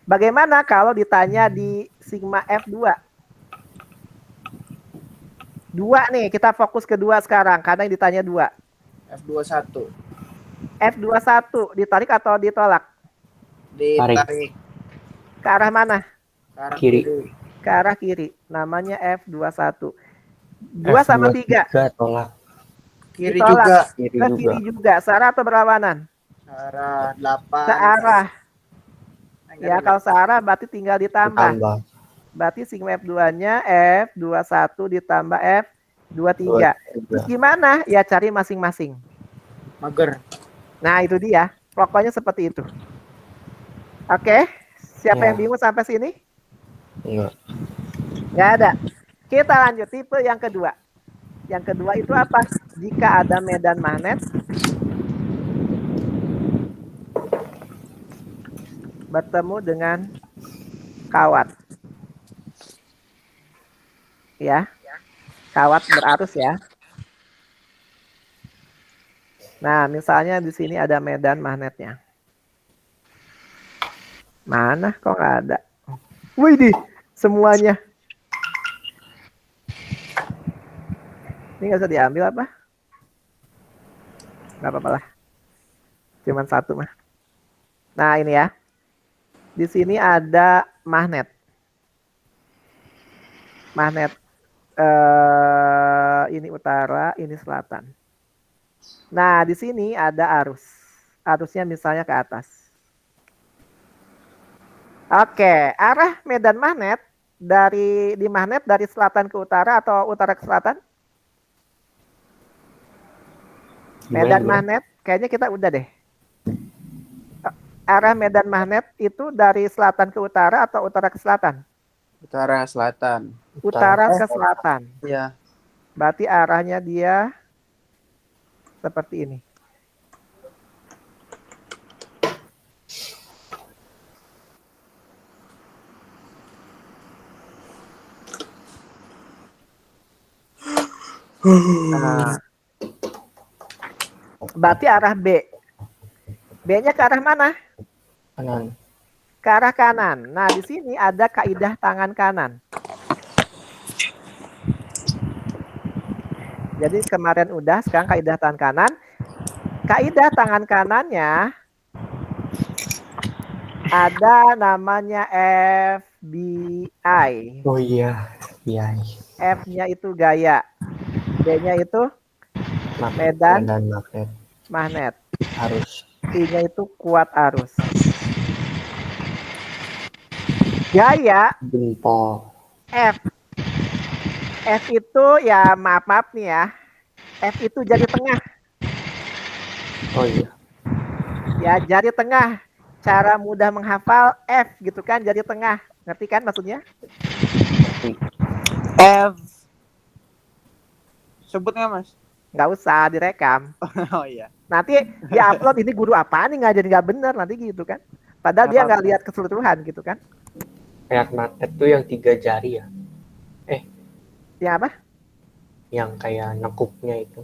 Bagaimana kalau ditanya di sigma F2? 2 nih, kita fokus ke 2 sekarang karena yang ditanya 2. F21. F21 ditarik atau ditolak? Ditarik Ke arah mana? ke arah Kiri. Ke arah kiri. Namanya F21. 2 sama 3. Tolak. Kiri Ditolak. juga. Kiri Ke juga. kiri juga. Searah atau berlawanan? Arah 8. Searah. Ya, kalau searah berarti tinggal ditambah. Tambah. Berarti sigma F2-nya F21 ditambah F23. Terus 23. gimana? Ya cari masing-masing. Mager. Nah, itu dia. Pokoknya seperti itu. Oke. Siapa Ya. yang bingung sampai sini? Enggak. Nggak ada. Kita lanjut tipe yang kedua. Yang kedua itu apa? Jika ada medan magnet bertemu dengan kawat. Ya. Kawat berarus ya. Nah, misalnya di sini ada medan magnetnya. Mana? Kok nggak ada? Wih, semuanya. Ini nggak usah diambil apa? Nggak apa-apa lah. Cuman satu mah. Nah, ini ya. Di sini ada magnet. Magnet. Ini utara, ini selatan. Nah, di sini ada arus. Arusnya misalnya ke atas. Oke, arah medan magnet di magnet dari selatan ke utara atau utara ke selatan? Medan magnet, kayaknya kita udah deh. Arah medan magnet itu dari selatan ke utara atau utara ke selatan? Utara selatan. Utara ke selatan. Ya. Berarti arahnya dia seperti ini. Nah, berarti arah B. B-nya ke arah mana? Kanan. Ke arah kanan. Nah, di sini ada kaidah tangan kanan. Jadi kemarin udah, sekarang kaidah tangan kanan. Kaidah tangan kanannya ada namanya FBI. Oh iya. Iya. F-nya itu gaya. B-nya itu medan magnet. magnet. Arus. I-nya itu kuat arus. Gaya Jempol. F. F itu ya maaf nih ya. F itu jari tengah. Oh iya. Ya, jari tengah. Cara mudah menghafal F gitu kan, jari tengah. Ngerti kan maksudnya? F. Sebut nggak Mas? Nggak usah direkam. Oh iya. Nanti dia upload ini guru apa nih ngajarin nggak bener nanti gitu kan. Padahal dia nggak lihat keseluruhan gitu kan. Kayak matet tuh yang 3 jari ya. Ya apa? Yang kayak nekuknya itu.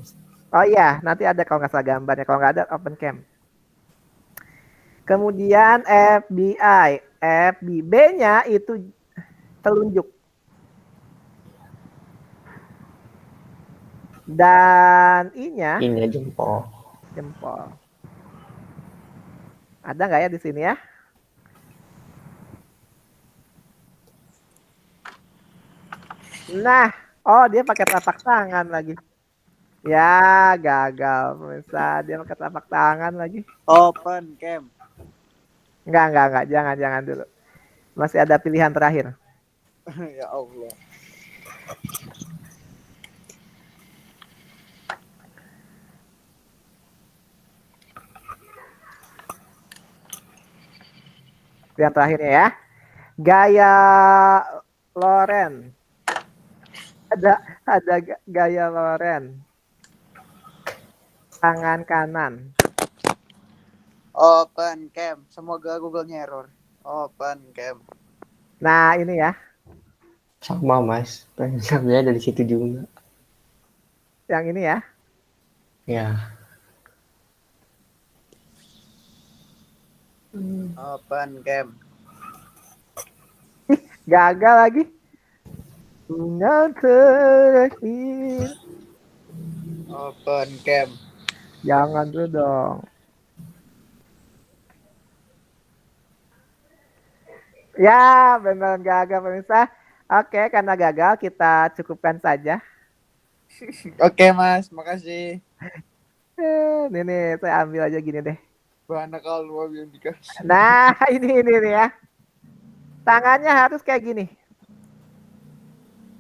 Oh iya, nanti ada kalau nggak salah gambarnya. Kalau nggak ada open cam. Kemudian FBI. FB-nya itu telunjuk. Dan I-nya Ini jempol. jempol. Ada nggak ya di sini ya? Nah, oh dia pakai telapak tangan lagi. Ya, gagal. Pemirsa, dia pakai telapak tangan lagi. Open cam. Enggak. Jangan dulu. Masih ada pilihan terakhir. Ya Allah. Pilihan terakhirnya ya. Gaya Loren. Ada gaya Loren. Tangan kanan. Open cam. Semoga Google-nya error. Open cam. Nah, ini ya. Sama Mas. Pengennya dari situ juga. Yang ini ya. Ya. Open cam. Gagal lagi. Yang terakhir. Open cam. Jangan dulu dong. Ya, benar gagal pemirsa. Oke, karena gagal kita cukupkan saja. Oke Mas, makasih. Ini nih, saya ambil aja gini deh. Bahan kalau yang dikasih. Nah, ini nih ya. Tangannya harus kayak gini.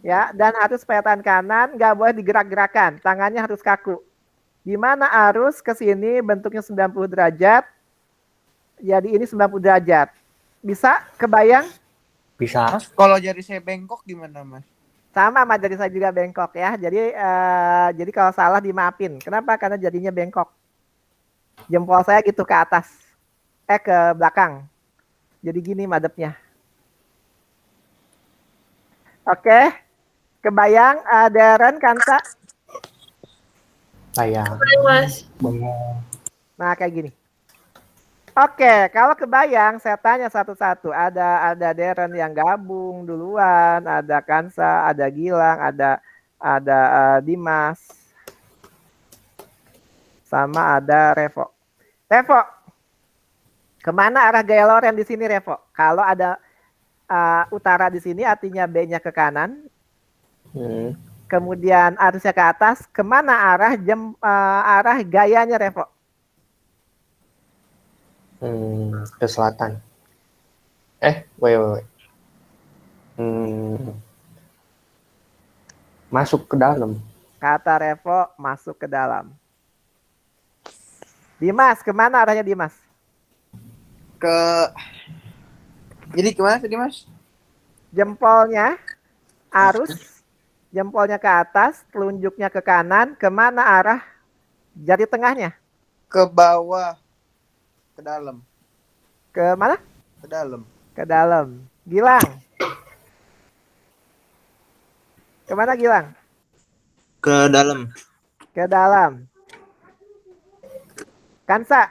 Ya, dan harus petan kanan, nggak boleh digerak-gerakan. Tangannya harus kaku. Gimana arus ke sini bentuknya 90 derajat. Jadi ini 90 derajat. Bisa kebayang? Bisa. Mas, kalau jari saya bengkok gimana Mas? Sama sama jari saya juga bengkok ya. Jadi kalau salah dimaafin. Kenapa? Karena jadinya bengkok. Jempol saya gitu ke atas. Ke belakang. Jadi gini madepnya. Oke. Kebayang Darren Kansa? Kayak Mas. bengong. Nah, kayak gini. Oke, kalau kebayang saya tanya satu-satu. Ada Darren yang gabung duluan, ada Kansa, ada Gilang, ada Dimas. Sama ada Revo. Revo. Kemana arah gaya Loren di sini, Revo? Kalau ada utara di sini artinya B-nya ke kanan. Kemudian arusnya ke atas. Kemana arah gayanya, Revo? Ke selatan. Wait. Masuk ke dalam. Kata Revo masuk ke dalam. Dimas, kemana arahnya Dimas? Jadi kemana tadi Mas? Jempolnya jempolnya ke atas, telunjuknya ke kanan. Kemana arah jari tengahnya? Ke bawah. Ke dalam. Ke mana? Ke dalam. Ke dalam. Gilang. Kemana Gilang? Ke dalam. Ke dalam. Kansa.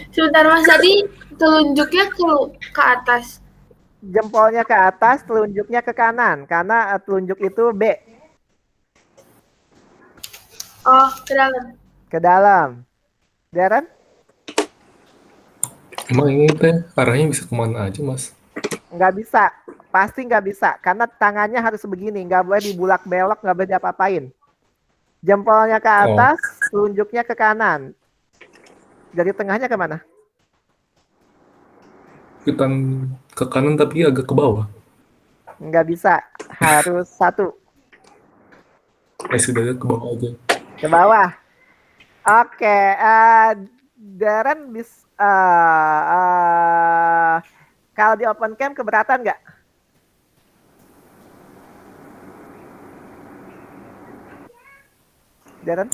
Sebentar Mas, tadi telunjuknya ke atas. Jempolnya ke atas, telunjuknya ke kanan. Karena telunjuk itu B. Oh, ke dalam. Ke dalam. Darren? Emang ini teh arahnya bisa kemana aja, Mas? Nggak bisa. Pasti nggak bisa. Karena tangannya harus begini. Nggak boleh dibulak belok, nggak boleh diapa-apain. Jempolnya ke atas, telunjuknya ke kanan. Jari tengahnya kemana? Ke kanan tapi agak ke bawah. Nggak bisa. Harus satu. Sudah ke bawah aja. Ke bawah. Oke, Darren kalau di open cam keberatan nggak? Darren?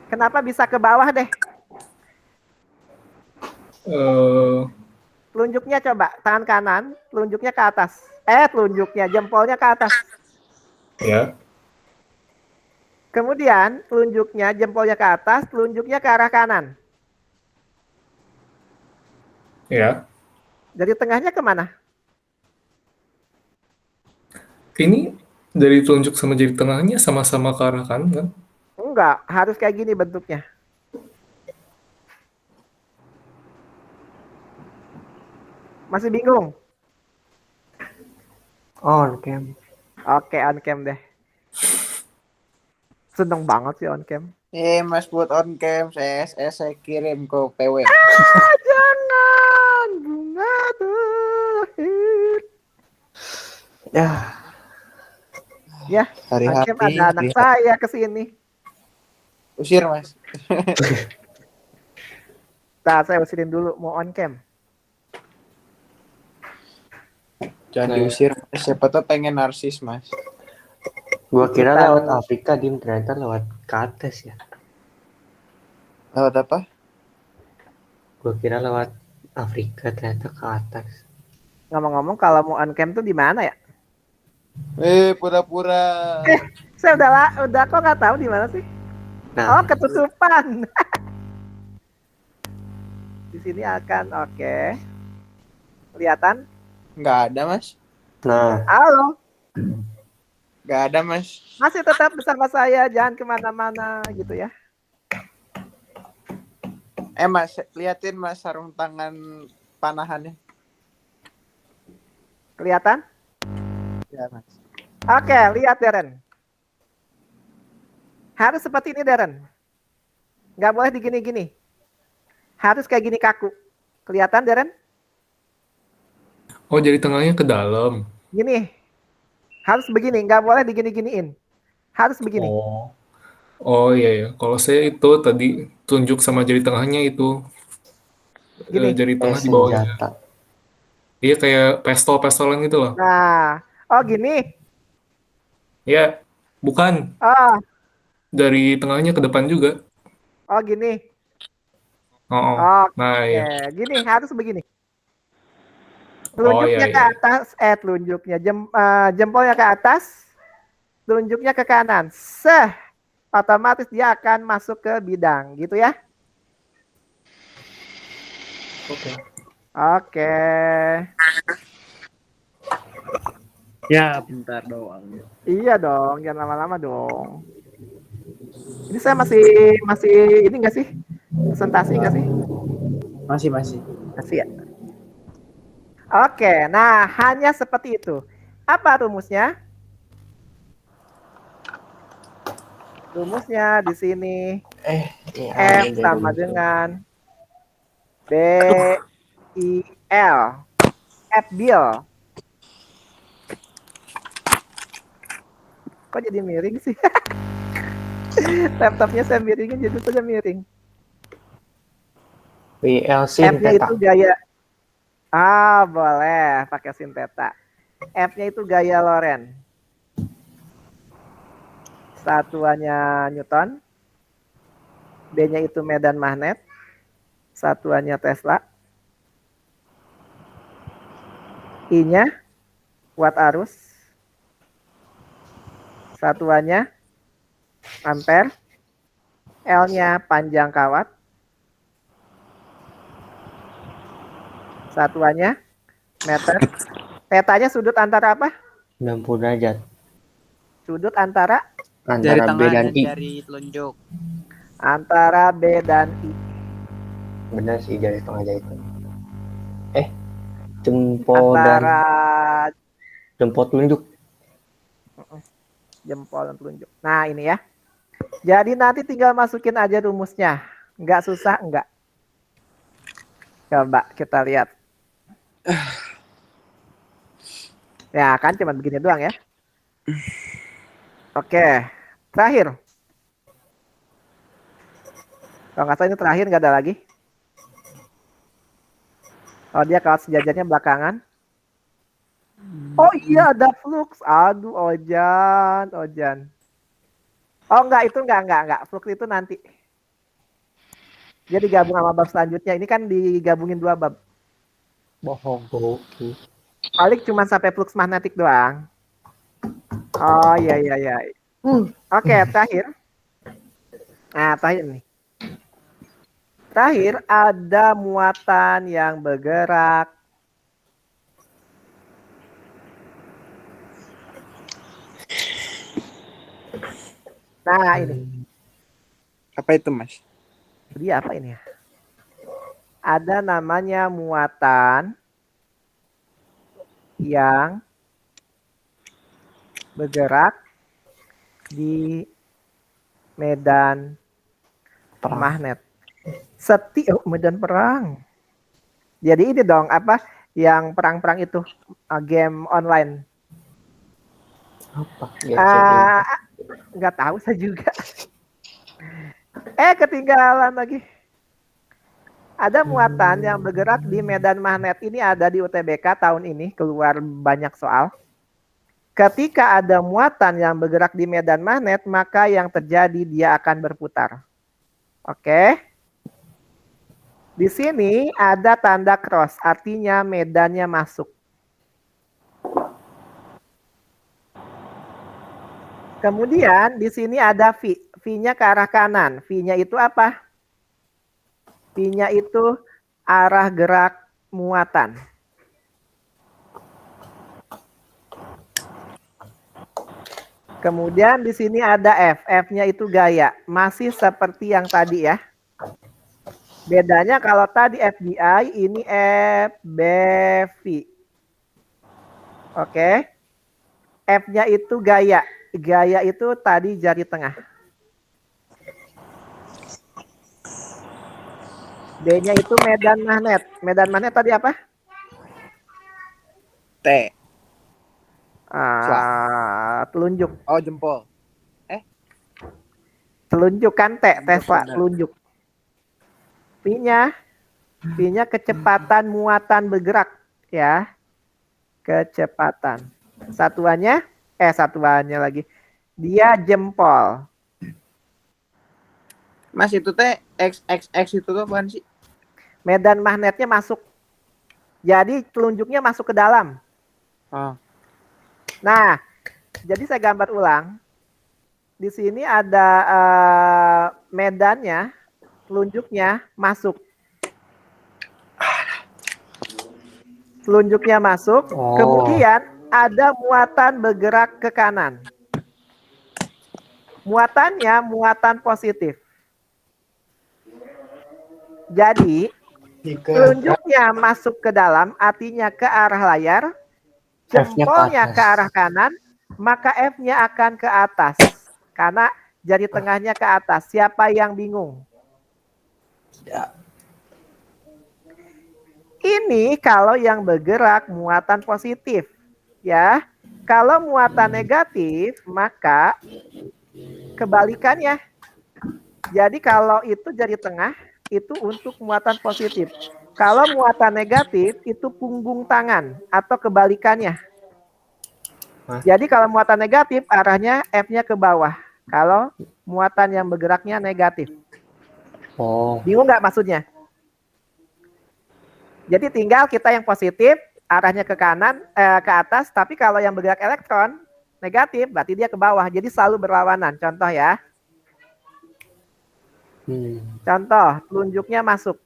Kenapa bisa ke bawah deh? Eh, Telunjuknya coba, tangan kanan, telunjuknya ke atas. Telunjuknya, jempolnya ke atas. ya, Kemudian, telunjuknya, jempolnya ke atas, telunjuknya ke arah kanan. ya. Dari tengahnya kemana? Ini dari telunjuk sama jari tengahnya sama-sama ke arah kanan kan? Enggak, harus kayak gini bentuknya. Masih bingung? On cam. Oke, on cam deh. Seneng banget sih on cam. Mas buat on cam saya kirim ke PW. Jangan bunga terakhir. Ya, Ya, Hari on cam hati. ada anak saya kesini. Usir Mas. Nah, saya usirin dulu mau on cam. Jangan Nah, diusir. Siapa tuh pengen narsis Mas. gua kira Kita- lewat Afrika, Dim, ternyata lewat ke atas ya. Lewat apa? Gua kira lewat Afrika, ternyata ke atas. Ngomong-ngomong kalau mau on cam tuh di mana ya? Pura-pura. Saya udah kok nggak tahu di mana sih? Nah, Oh, ketutupan. Di sini akan oke. Kelihatan? Nggak ada Mas. nah, Halo, Nggak ada Mas. masih tetap bersama saya, jangan kemana-mana gitu ya. Mas, liatin Mas sarung tangan panahannya. Kelihatan? Ya Mas. Oke, lihat Darren. Harus seperti ini Darren. Nggak boleh digini-gini. Harus kayak gini kaku. Kelihatan Darren? Oh, jari tengahnya ke dalam. Gini. Harus begini, nggak boleh digini-giniin. Harus begini. Oh. Oh iya ya. Kalau saya itu tadi tunjuk sama jari tengahnya itu Gini. jari tengah di bawahnya. senjata. Iya kayak pistol-pistolan gitu loh. Nah, oh gini. Ya, bukan Oh, dari tengahnya ke depan juga. oh gini. Oh, Oke, nah ya. gini harus begini. Oh iya Telunjuknya ke iya. atas, telunjuknya jempolnya ke atas, telunjuknya ke kanan. Otomatis dia akan masuk ke bidang, gitu ya. Oke. Oke. Ya, bentar doang. Iya dong, jangan lama-lama dong. Ini saya masih ini enggak sih? Presentasi enggak sih? Masih. Masih ya. Oke, nah hanya seperti itu. Apa rumusnya? Rumusnya di sini Ya, F sama dengan B I L. F Bill. Kok jadi miring sih? Laptopnya saya miringin jadi saja miring. WLC F-nya Teta. itu gaya. Boleh pakai sin theta. F-nya itu gaya Lorentz. Satuannya Newton. D-nya itu medan magnet. Satuannya Tesla. I-nya watt arus. Satuannya ampere. L-nya panjang kawat. Satuannya meter. Tetanya sudut antara apa? 90 derajat. Sudut antara Antara B dan I. jari telunjuk. antara B dan I. Benar sih, jari tengah jari tengah. Jempol dan Antara jempol telunjuk. jempol dan telunjuk. Nah, ini ya. Jadi nanti tinggal masukin aja rumusnya. Nggak susah, enggak. Coba kita lihat. Ya, kan cuma begini doang ya. Oke. Terakhir. Kalau nggak salah ini terakhir, nggak ada lagi. Oh, dia kawat sejajarnya belakangan. Oh iya, ada flux. Aduh, Ojan. Oh enggak, itu enggak. Flux itu nanti. Dia digabung sama bab selanjutnya. Ini kan digabungin 2 bab. Bohong. Oke. Paling cuma sampai flux magnetik doang. Oh iya. Oke, terakhir. Nah, terakhir nih. Terakhir ada muatan yang bergerak. Nah, ini. Apa itu, Mas? Dia apa ini ya? Ada namanya muatan yang bergerak di medan magnet. Medan perang. Jadi ini dong apa yang perang-perang itu game online. Apa? Nggak tahu saya juga. Ketinggalan lagi. Ada muatan yang bergerak di medan magnet. Ini ada di UTBK tahun ini, keluar banyak soal. Ketika ada muatan yang bergerak di medan magnet, maka yang terjadi dia akan berputar. Oke. Di sini ada tanda cross, artinya medannya masuk. Kemudian di sini ada V. V-nya ke arah kanan. V-nya itu apa? V-nya itu arah gerak muatan. Kemudian di sini ada F. F-nya itu gaya. Masih seperti yang tadi ya. Bedanya kalau tadi FBI, ini FBV. Oke. F-nya itu gaya. Gaya itu tadi jari tengah. D-nya itu medan magnet. Medan magnet tadi apa? T. Telunjuk. Oh, jempol. Telunjuk kan T, Tesla, Benar. telunjuk. V-nya kecepatan muatan bergerak ya. Kecepatan. Satuannya lagi. Dia jempol. Mas, itu teh XXX itu tuh apaan sih? Medan magnetnya masuk. Jadi telunjuknya masuk ke dalam. Oh. Nah, jadi saya gambar ulang. Di sini ada medannya, telunjuknya masuk. Telunjuknya masuk, kemudian ada muatan bergerak ke kanan. Muatannya muatan positif. Jadi, telunjuknya masuk ke dalam, artinya ke arah layar. Jempolnya ke arah kanan, maka F-nya akan ke atas. Karena jari tengahnya ke atas. Siapa yang bingung? Tidak. Ini kalau yang bergerak muatan positif. Ya. Kalau muatan negatif, maka kebalikannya. Jadi kalau itu jari tengah, itu untuk muatan positif. Kalau muatan negatif, itu punggung tangan atau kebalikannya. Jadi kalau muatan negatif, arahnya F-nya ke bawah. Kalau muatan yang bergeraknya negatif. Bingung nggak maksudnya? Jadi tinggal kita yang positif, arahnya ke kanan, ke atas. Tapi kalau yang bergerak elektron, negatif, berarti dia ke bawah. Jadi selalu berlawanan. Contoh ya. Contoh, telunjuknya masuk.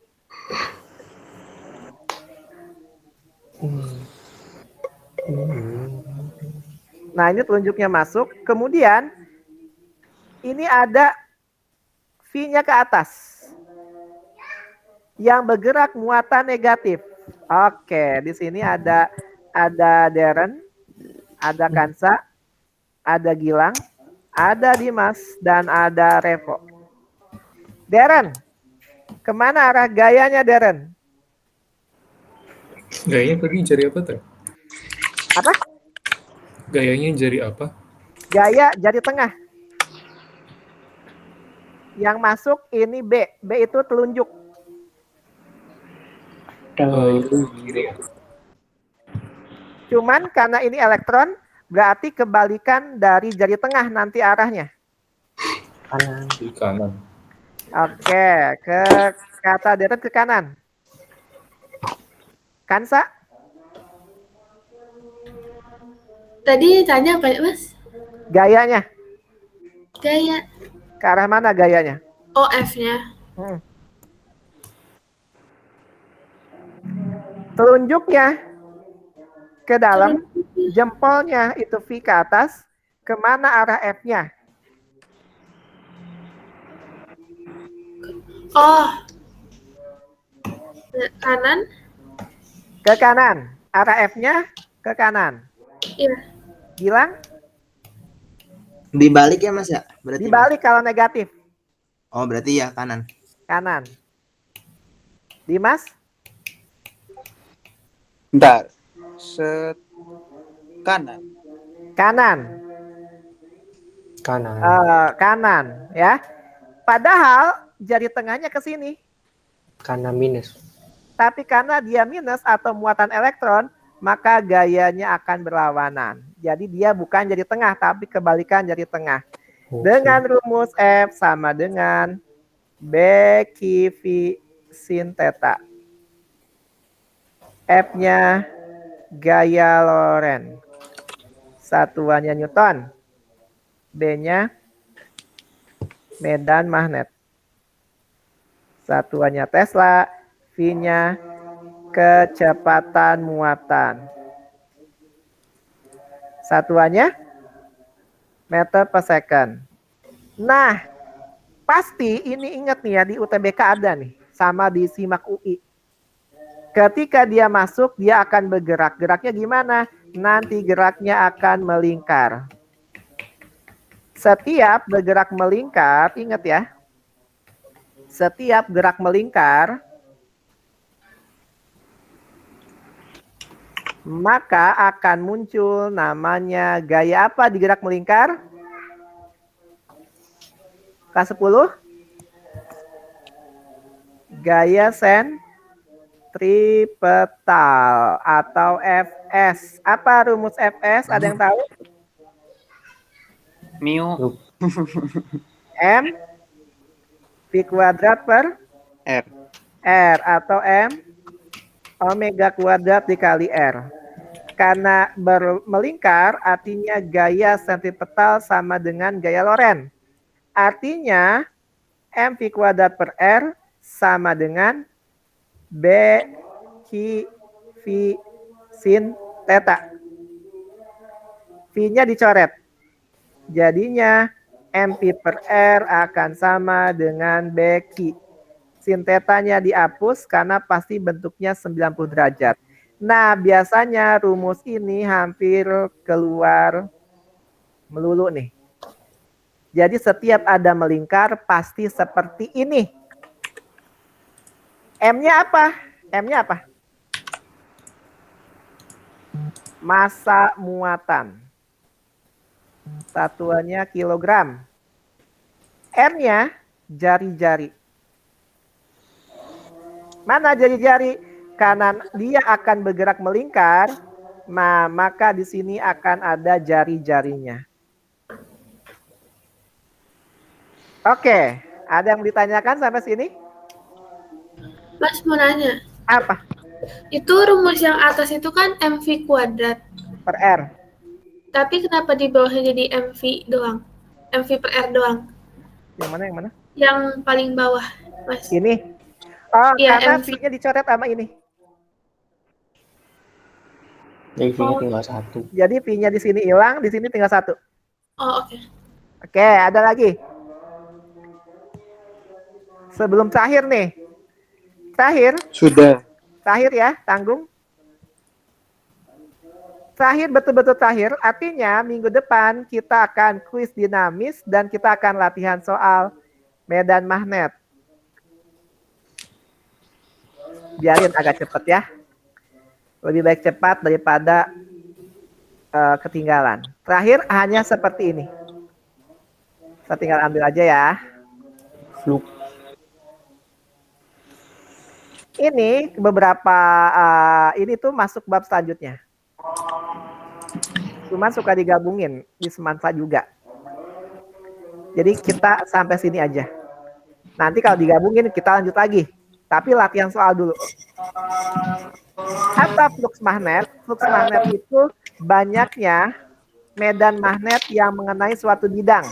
Nah, ini telunjuknya masuk. Kemudian, ini ada V-nya ke atas. Yang bergerak muatan negatif. Oke, di sini ada Darren, ada Kansa, ada Gilang, ada Dimas, dan ada Revo. Darren, kemana arah gayanya Darren? Gayanya tadi jari apa tuh? Apa? Gayanya jari apa? Gaya jari tengah. Yang masuk ini B. B itu telunjuk. Kiri ya. Cuman karena ini elektron, berarti kebalikan dari jari tengah nanti arahnya. Kanan. Di kanan. Oke, ke kata deret ke kanan. Kansa, Tadi tanya apa ya, Mas? gayanya. Gaya. Ke arah mana gayanya? OF-nya. Hmm. Telunjuknya ke dalam, jempolnya itu V ke atas, kemana arah F-nya? Oh. Kanan. Ke kanan. Arah F-nya ke kanan. Iya. Bilang Dibalik ya Mas ya? Berarti. dibalik kalau negatif. Oh, berarti ya kanan. Kanan. Dimas, Bentar. Kanan. kanan. Kanan. Kanan ya. Padahal jari tengahnya ke sini. Kanan minus. Tapi karena dia minus atau muatan elektron, maka gayanya akan berlawanan. Jadi dia bukan jari tengah, tapi kebalikan jari tengah. Oke. Dengan rumus F sama dengan B Q V sin theta. F-nya gaya Lorentz. Satuannya Newton. B-nya medan magnet. Satuannya Tesla. V-nya kecepatan muatan. Satuannya meter per second. Nah, pasti ini ingat nih ya, di UTBK ada nih, sama di SIMAK UI. Ketika dia masuk, dia akan bergerak. Geraknya gimana? Nanti geraknya akan melingkar. Setiap bergerak melingkar, ingat ya, setiap gerak melingkar, maka akan muncul namanya gaya apa di gerak melingkar? Kelas 10? Gaya sentripetal atau Fs. Apa rumus Fs? Ada yang tahu? Mu M V kuadrat per R. R atau M omega kuadrat dikali R. Karena melingkar artinya gaya sentripetal sama dengan gaya Lorentz. Artinya mv kuadrat per R sama dengan B Q V sin theta. V-nya dicoret. Jadinya mv per R akan sama dengan B Q. Sin theta-nya dihapus karena pasti bentuknya 90 derajat. Nah, biasanya rumus ini hampir keluar melulu nih. Jadi setiap ada melingkar pasti seperti ini. M-nya apa? M-nya apa? Massa muatan. Satuannya kilogram. R-nya jari-jari. Mana jari-jari? Karena dia akan bergerak melingkar, maka di sini akan ada jari-jarinya. Oke, ada yang ditanyakan sampai sini? Mas mau nanya. Apa? Itu rumus yang atas itu kan MV kuadrat. Per R. Tapi kenapa di bawahnya jadi MV doang? MV per R doang. Yang mana, yang mana? Yang paling bawah, Mas. Ini. Oh, Iya, karena MV. V-nya dicoret sama ini. Jadi V-nya tinggal satu. Jadi V-nya di sini hilang, di sini tinggal satu. Oh, oke. Oke, ada lagi. Sebelum terakhir nih. Sudah. Terakhir ya, tanggung. Terakhir, betul-betul terakhir. Artinya minggu depan kita akan kuis dinamis dan kita akan latihan soal medan magnet. Biarin agak cepat ya. Lebih baik cepat daripada ketinggalan. Terakhir hanya seperti ini. Saya tinggal ambil aja ya. flux. Ini beberapa ini tuh masuk bab selanjutnya. Cuman suka digabungin di semansa juga. Jadi kita sampai sini aja. Nanti kalau digabungin kita lanjut lagi. Tapi latihan soal dulu. Apa flux magnet? Flux magnet itu banyaknya medan magnet yang mengenai suatu bidang.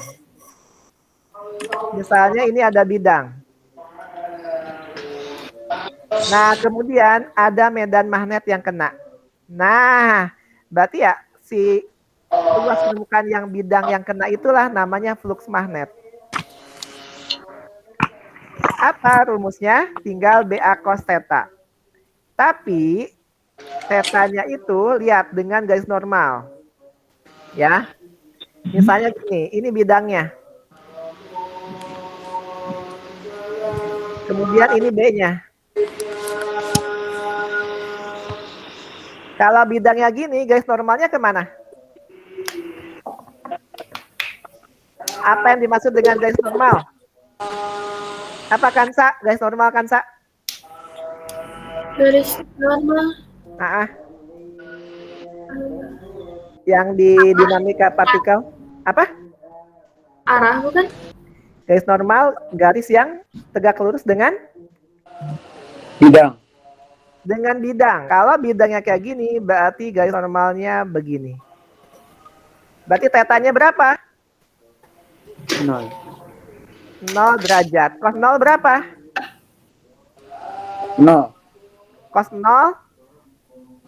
Misalnya ini ada bidang. Nah, kemudian ada medan magnet yang kena. Nah, berarti ya si ruas permukaan yang bidang yang kena itulah namanya flux magnet. Apa rumusnya? Tinggal BA cos theta. Tapi tetanya itu lihat dengan garis normal. Ya. Misalnya gini, ini bidangnya. Kemudian ini B-nya. Kalau bidangnya gini, garis normalnya kemana? Apa yang dimaksud dengan garis normal? Apa Kansa? Garis normal Kansa? Garis normal. Yang di dinamika partikel. Apa? Arah bukan? Garis normal, garis yang tegak lurus dengan Bidang. dengan bidang. Kalau bidangnya kayak gini, berarti garis normalnya begini. Berarti tetanya berapa? 0. 0 derajat. Cos 0 berapa? 0. Cos 0?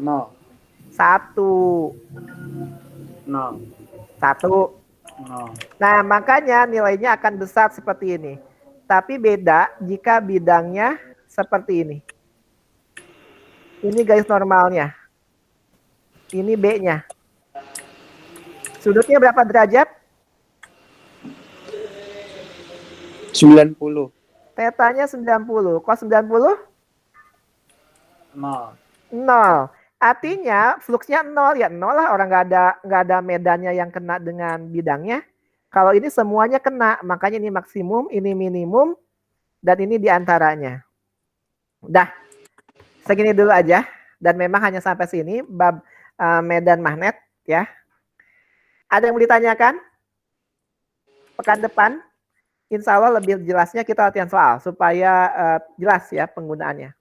0. 1. 0. 1. 0. Nah, makanya nilainya akan besar seperti ini. Tapi beda jika bidangnya seperti ini. Ini garis normalnya. Ini B-nya. Sudutnya berapa derajat? 90. Tetanya 90. Cos 90? 0. 0. Artinya fluxnya 0 ya 0 lah, orang nggak ada medannya yang kena dengan bidangnya. Kalau ini semuanya kena, makanya ini maksimum, ini minimum, dan ini diantaranya. Udah, segini dulu aja. Dan memang hanya sampai sini bab medan magnet ya. Ada yang mau ditanyakan? Pekan depan, insya Allah lebih jelasnya kita latihan soal supaya jelas ya penggunaannya.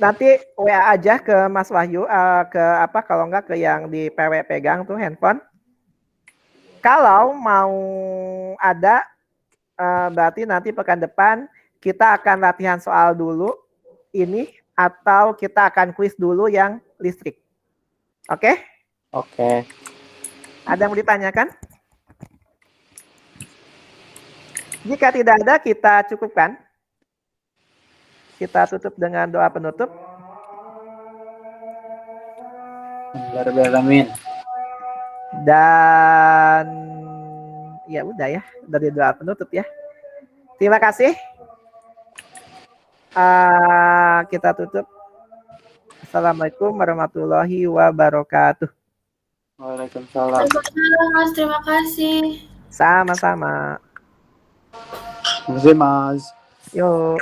Nanti WA aja ke Mas Wahyu, ke apa kalau enggak ke yang di PW pegang tuh handphone. Kalau mau ada, berarti nanti pekan depan kita akan latihan soal dulu ini atau kita akan kuis dulu yang listrik. Oke? Oke. Ada yang mau ditanyakan? Jika tidak ada, kita cukupkan. Kita tutup dengan doa penutup. Amin. Dan ya udah ya, dari doa penutup ya. Terima kasih. Kita tutup. Assalamualaikum warahmatullahi wabarakatuh. Waalaikumsalam. Waalaikumsalam, Mas. Terima kasih. Sama-sama. Terima kasih, Mas. Yuk.